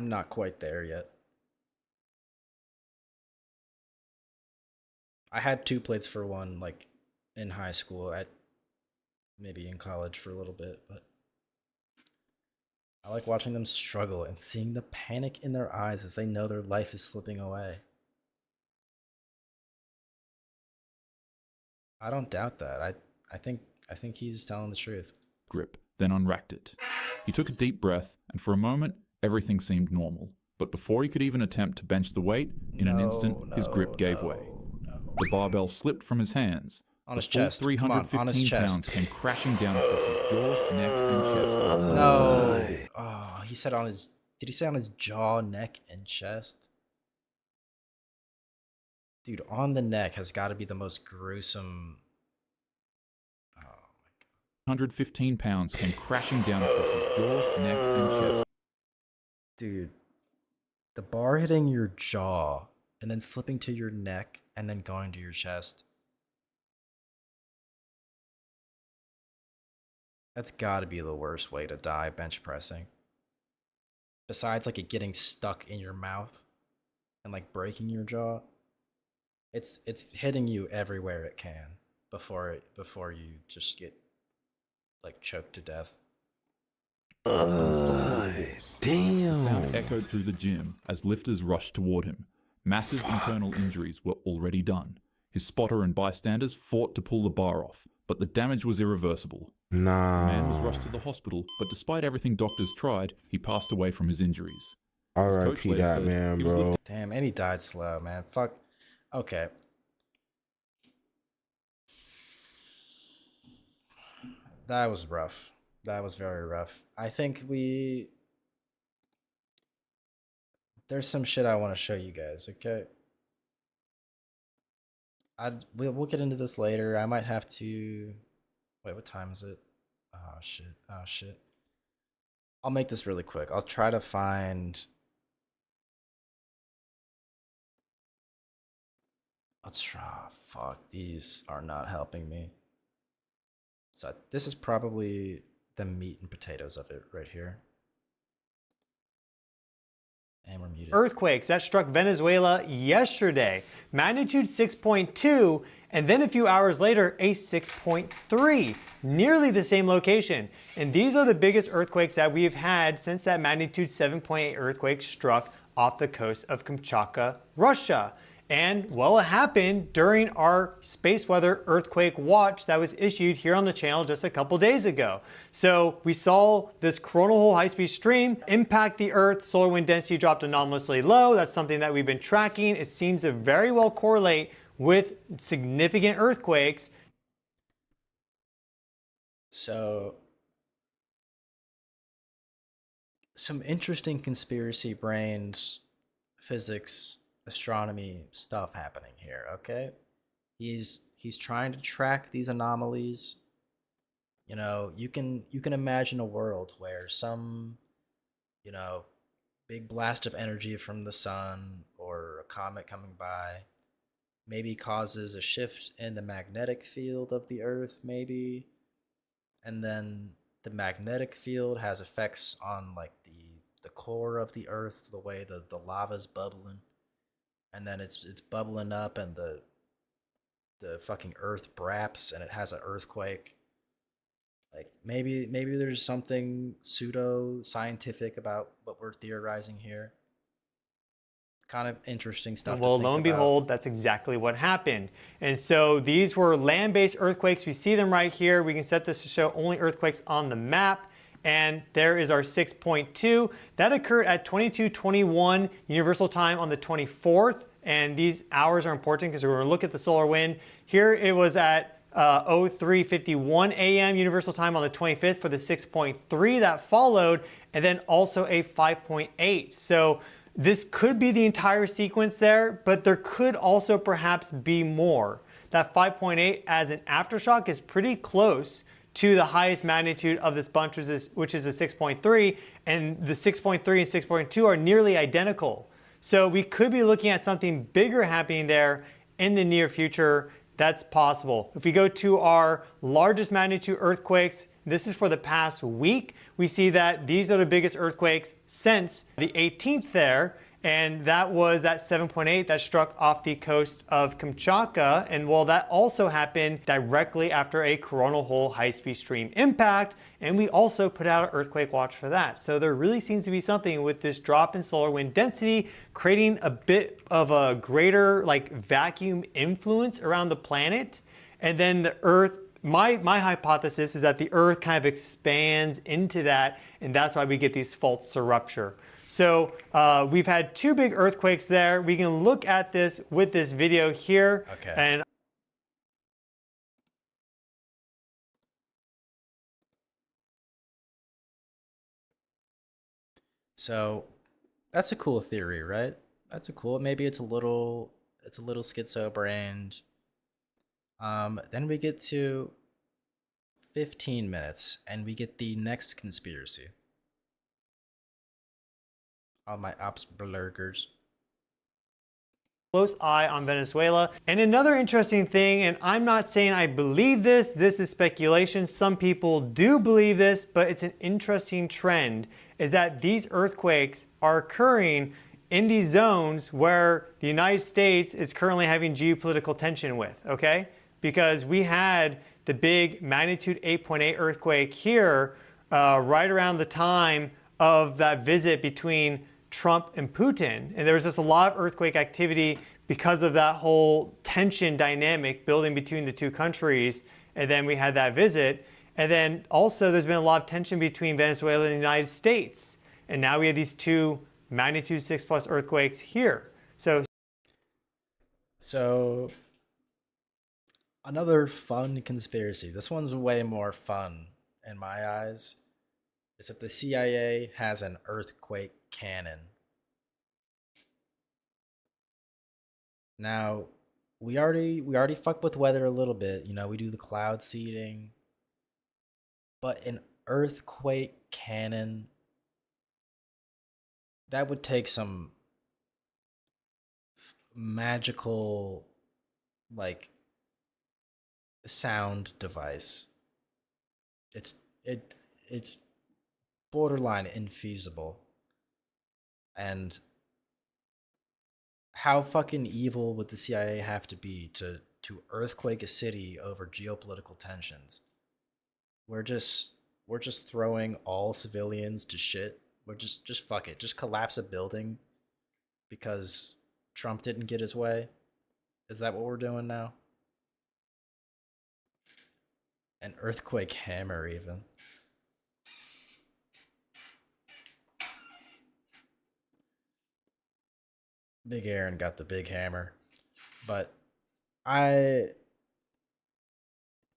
not quite there yet. I had 2 plates for 1, like, in high school, maybe in college for a little bit, but I like watching them struggle and seeing the panic in their eyes as they know their life is slipping away. I don't doubt that. I think he's telling the truth. Grip, then unracked it. He took a deep breath, and for a moment, everything seemed normal. But before he could even attempt to bench the weight, in an instant, his grip gave way. The barbell slipped from his hands. On his full chest. Come on, on his 315 chest. pounds came crashing down across his jaw, neck, and chest. No. Oh, he said on his... Did he say on his jaw, neck, and chest? Dude, on the neck has got to be the most gruesome... 115 pounds came crashing down across his jaw, neck, and chest. Dude, the bar hitting your jaw and then slipping to your neck and then going to your chest. That's got to be the worst way to die bench pressing. Besides like it getting stuck in your mouth and like breaking your jaw, it's hitting you everywhere it can before you just get like choked to death. Damn. The sound echoed through the gym as lifters rushed toward him. Massive internal injuries were already done. His spotter and bystanders fought to pull the bar off, but the damage was irreversible. Nah. The man was rushed to the hospital, but despite everything doctors tried, he passed away from his injuries. R.I.P. that man, bro. Damn, and he died slow, man. Fuck. Okay. That was rough. That was very rough. I think there's some shit I want to show you guys, okay? We'll get into this later. I might have to... Wait, what time is it? Oh, shit. Oh, shit. I'll make this really quick. I'll try to find... Let's try... Fuck, these are not helping me. So this is probably the meat and potatoes of it right here. And we're muted. Earthquakes that struck Venezuela yesterday. Magnitude 6.2, and then a few hours later, a 6.3. Nearly the same location. And these are the biggest earthquakes that we've had since that magnitude 7.8 earthquake struck off the coast of Kamchatka, Russia. And, well, it happened during our space weather earthquake watch that was issued here on the channel just a couple days ago. So we saw this coronal hole high-speed stream impact the Earth. Solar wind density dropped anomalously low. That's something that we've been tracking. It seems to very well correlate with significant earthquakes. So, some interesting conspiracy brains, physics, astronomy stuff happening here, okay? He's trying to track these anomalies. You know, you can imagine a world where some, you know, big blast of energy from the sun or a comet coming by maybe causes a shift in the magnetic field of the Earth, maybe, and then the magnetic field has effects on like the core of the Earth, the way the lava's bubbling. And then it's bubbling up and the fucking earth braps and it has an earthquake. Like maybe there's something pseudo scientific about what we're theorizing here. Kind of interesting stuff. Well, lo and behold, that's exactly what happened. And so these were land-based earthquakes. We see them right here. We can set this to show only earthquakes on the map. And there is our 6.2. That occurred at 22:21 Universal Time on the 24th. And these hours are important because we're going to look at the solar wind. Here it was at 03:51 a.m. Universal Time on the 25th for the 6.3 that followed. And then also a 5.8. So this could be the entire sequence there, but there could also perhaps be more. that 5.8 as an aftershock is pretty close to the highest magnitude of this bunch, which is a 6.3, and the 6.3 and 6.2 are nearly identical. So we could be looking at something bigger happening there in the near future. That's possible. If we go to our largest magnitude earthquakes, this is for the past week, we see that these are the biggest earthquakes since the 18th there, and that was that 7.8 that struck off the coast of Kamchatka. And well, that also happened directly after a coronal hole high-speed stream impact, and we also put out an earthquake watch for that. So there really seems to be something with this drop in solar wind density creating a bit of a greater like vacuum influence around the planet, and then the Earth. My hypothesis is that the Earth kind of expands into that, and that's why we get these faults to rupture. So we've had two big earthquakes there. We can look at this with this video here. Okay. And so that's a cool theory, right? That's a cool. Maybe it's a little schizo-brained. Then we get to 15 minutes and we get the next conspiracy. All my ops blurgers. Close eye on Venezuela. And another interesting thing, and I'm not saying I believe this is speculation. Some people do believe this, but it's an interesting trend, is that these earthquakes are occurring in these zones where the United States is currently having geopolitical tension with, okay? Because we had the big magnitude 8.8 earthquake here right around the time of that visit between Trump and Putin. And there was just a lot of earthquake activity because of that whole tension dynamic building between the two countries. And then we had that visit. And then also there's been a lot of tension between Venezuela and the United States. And now we have these two magnitude 6+ earthquakes here. So another fun conspiracy. This one's way more fun in my eyes. Is that the CIA has an earthquake cannon. Now, we already fuck with weather a little bit. You know, we do the cloud seeding. But an earthquake cannon, that would take some magical like sound device. It's borderline infeasible. And how fucking evil would the CIA have to be to earthquake a city over geopolitical tensions? We're just throwing all civilians to shit. We're just fuck it. Just collapse a building because Trump didn't get his way. Is that what we're doing now? An earthquake hammer even. Big Aaron got the big hammer, but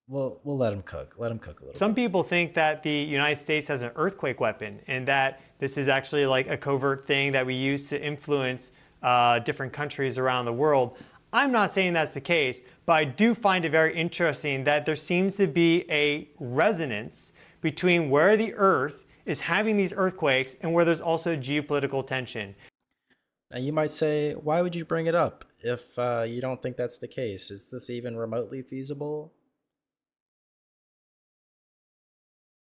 we'll let him cook. Let him cook a little. Some people think that the United States has an earthquake weapon and that this is actually like a covert thing that we use to influence different countries around the world. I'm not saying that's the case, but I do find it very interesting that there seems to be a resonance between where the Earth is having these earthquakes and where there's also geopolitical tension. Now you might say, why would you bring it up if you don't think that's the case? Is this even remotely feasible?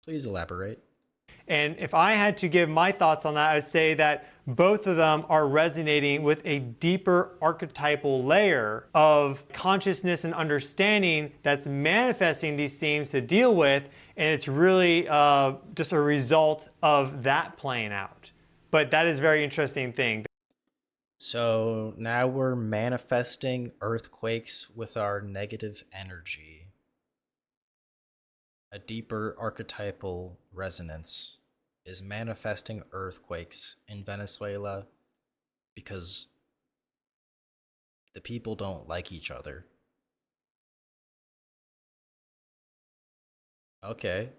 Please elaborate. And if I had to give my thoughts on that, I'd say that both of them are resonating with a deeper archetypal layer of consciousness and understanding that's manifesting these themes to deal with, and it's really just a result of that playing out. But that is a very interesting thing. So now we're manifesting earthquakes with our negative energy. A deeper archetypal resonance is manifesting earthquakes in Venezuela because the people don't like each other. Okay.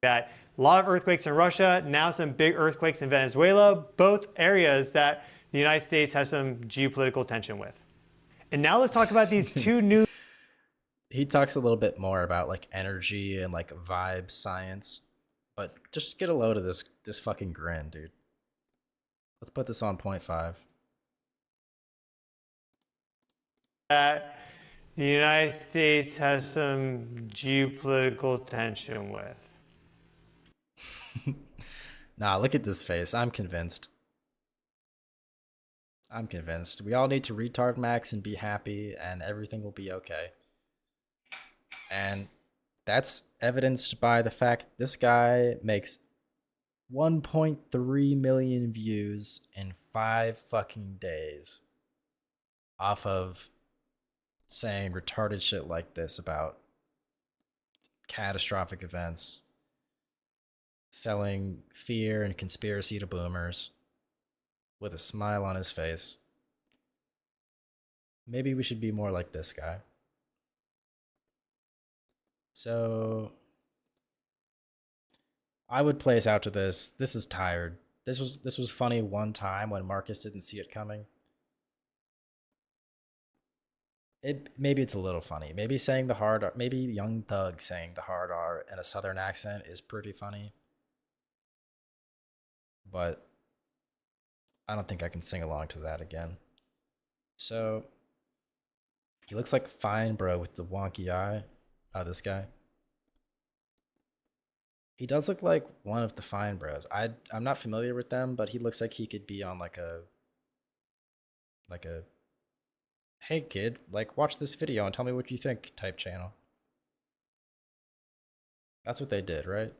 That a lot of earthquakes in Russia, now some big earthquakes in Venezuela, both areas that the United States has some geopolitical tension with. And now let's talk about these two new... he talks a little bit more about like energy and like vibe science, but just get a load of this fucking grin, dude. Let's put this on 0.5. The United States has some geopolitical tension with. Nah, look at this face. I'm convinced. I'm convinced. We all need to retard max and be happy, and everything will be okay. And that's evidenced by the fact this guy makes 1.3 million views in 5 fucking days off of saying retarded shit like this about catastrophic events, selling fear and conspiracy to boomers with a smile on his face. Maybe we should be more like this guy. So I would play us out to this. This is tired. This was funny one time when Marcus didn't see it coming. Maybe it's a little funny. Maybe saying the hard R, maybe Young Thug saying the hard R in a southern accent is pretty funny. But I don't think I can sing along to that again. So he looks like Fine Bro with the wonky eye. This guy. He does look like one of the Fine Bros. I'm not familiar with them, but he looks like he could be on like a hey kid, like watch this video and tell me what you think type channel. That's what they did, right?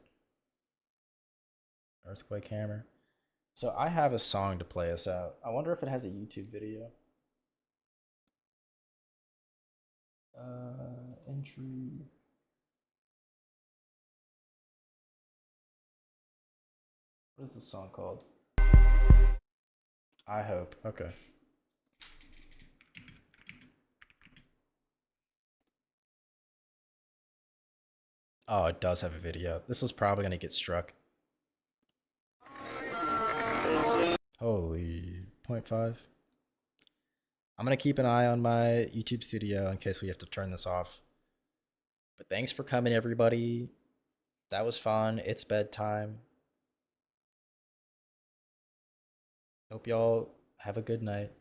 Earthquake Hammer. So I have a song to play us out. I wonder if it has a YouTube video. Entry. What is this song called? I hope. Okay. Oh, it does have a video. This is probably going to get struck. Holy 0.5. I'm going to keep an eye on my YouTube studio in case we have to turn this off. But thanks for coming, everybody. That was fun. It's bedtime. Hope y'all have a good night.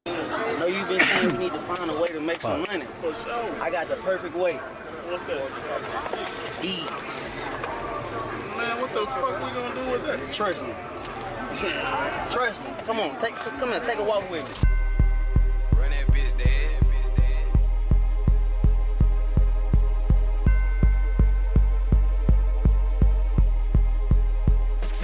I know you've been saying we need to find a way to make some money. For sure. I got the perfect way. What's that? These. Man, what the fuck we gonna do with that? Trust me. Trust me. Come on, come here, take a walk with me. Run that bitch dead.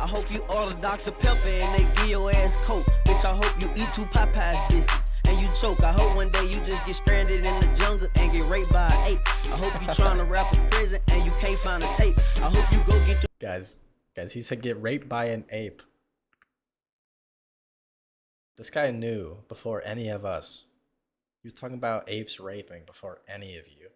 I hope you order Dr. Pepper and they give your ass Coke. Bitch, I hope you eat 2 Popeyes biscuits and you choke. I hope one day you just get stranded in the jungle and get raped by an ape. I hope you trying to rap a prison and you can't find a tape. I hope you go get the Guys, he said get raped by an ape. This guy knew before any of us. He was talking about apes raping before any of you.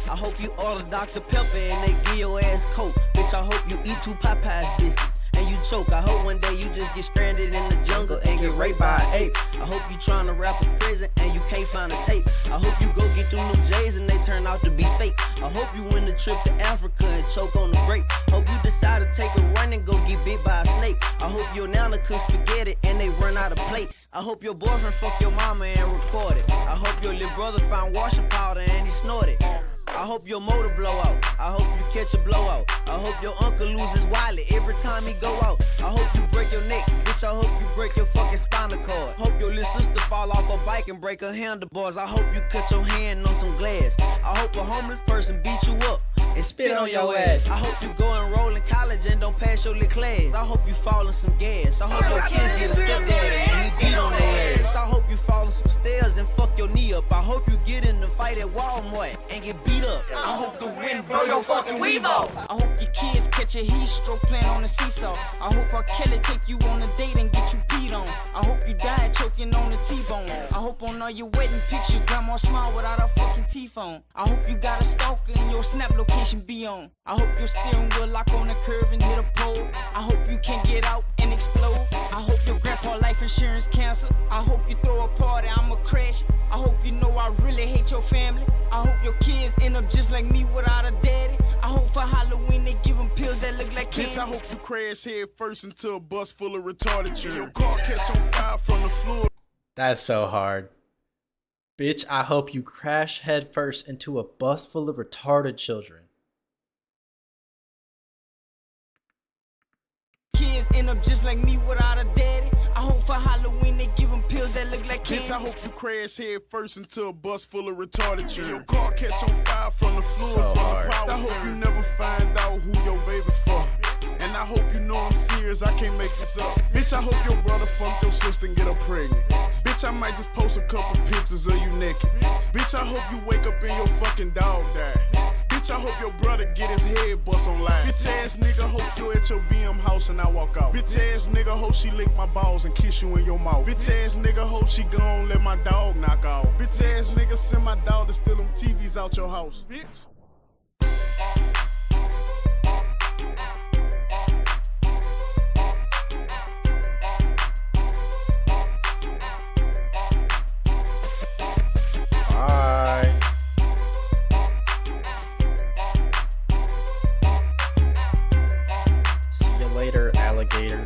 I hope you order Dr. Pepper and they give your ass Coke. Bitch, I hope you eat 2 Popeyes biscuits and you choke. I hope one day you just get stranded in the jungle and get raped by an ape. I hope you trying to rap a prison and you can't find a tape. I hope you go get them new J's and they turn out to be fake. I hope you win the trip to Africa and choke on the grape. Hope you decide to take a run and go get bit by a snake. I hope your nana cook spaghetti and they run out of plates. I hope your boyfriend fuck your mama and record it. I hope your little brother found washing powder and he snorted. I hope your motor blow out. I hope you catch a blowout. I hope your uncle loses wallet every time he go out. I hope you break your neck, bitch. I hope you break your fucking spinal cord. Hope your little sister fall off a bike and break her handlebars. I hope you cut your hand on some glass. I hope a homeless person beat you up and spit on your ass. I hope you go enroll in college and don't pass your little class. I hope you fall in some gas. I hope your kids get a stepdaddy and he beat on their ass. I hope you fall in some stairs and fuck your knee up. I hope you get in the fight at Walmart and get beat up. I hope the wind blow your fucking weave off. I hope your kids catch a heat stroke playing on the seesaw. I hope R. Kelly take you on a date and get you peed on. I hope you die choking on the T-bone. I hope on all your wedding pictures grandma smile without her fucking teeth on. I hope you got a stalker and your snap location be on. I hope your steering wheel lock on the curve and hit a pole. I hope you can't get out and explode. I hope your grandpa life insurance cancel. I hope you throw a party, I'ma crash. I I hope you know I really hate your family. I hope your kids end up just like me without a daddy. I hope for Halloween they give them pills that look like candy. Bitch, I hope you crash head first into a bus full of retarded children. Your car catch on fire from the floor. That's so hard. Bitch, I hope you crash headfirst into a bus full of retarded children. Kids end up just like me without a daddy. I hope for Halloween they give them pills that look like candy. Bitch, I hope you crash head first into a bus full of retarded children. Your car catch on fire from the floor So from hard. the power. I hope you never find out who your baby for. And I hope you know I'm serious, I can't make this up. Bitch, I hope your brother fucked your sister and get her pregnant. Bitch, I might just post a couple pictures of you naked. Bitch, I hope you wake up and your fucking dog die. Bitch, I hope your brother get his head bust on live. Bitch ass nigga, hope you at your BM house and I walk out. Bitch ass nigga, hope she lick my balls and kiss you in your mouth. Bitch ass nigga, hope she gon' let my dog knock out. Bitch ass nigga, send my dog to steal them TVs out your house. Bitch. Bye. See you later, alligator.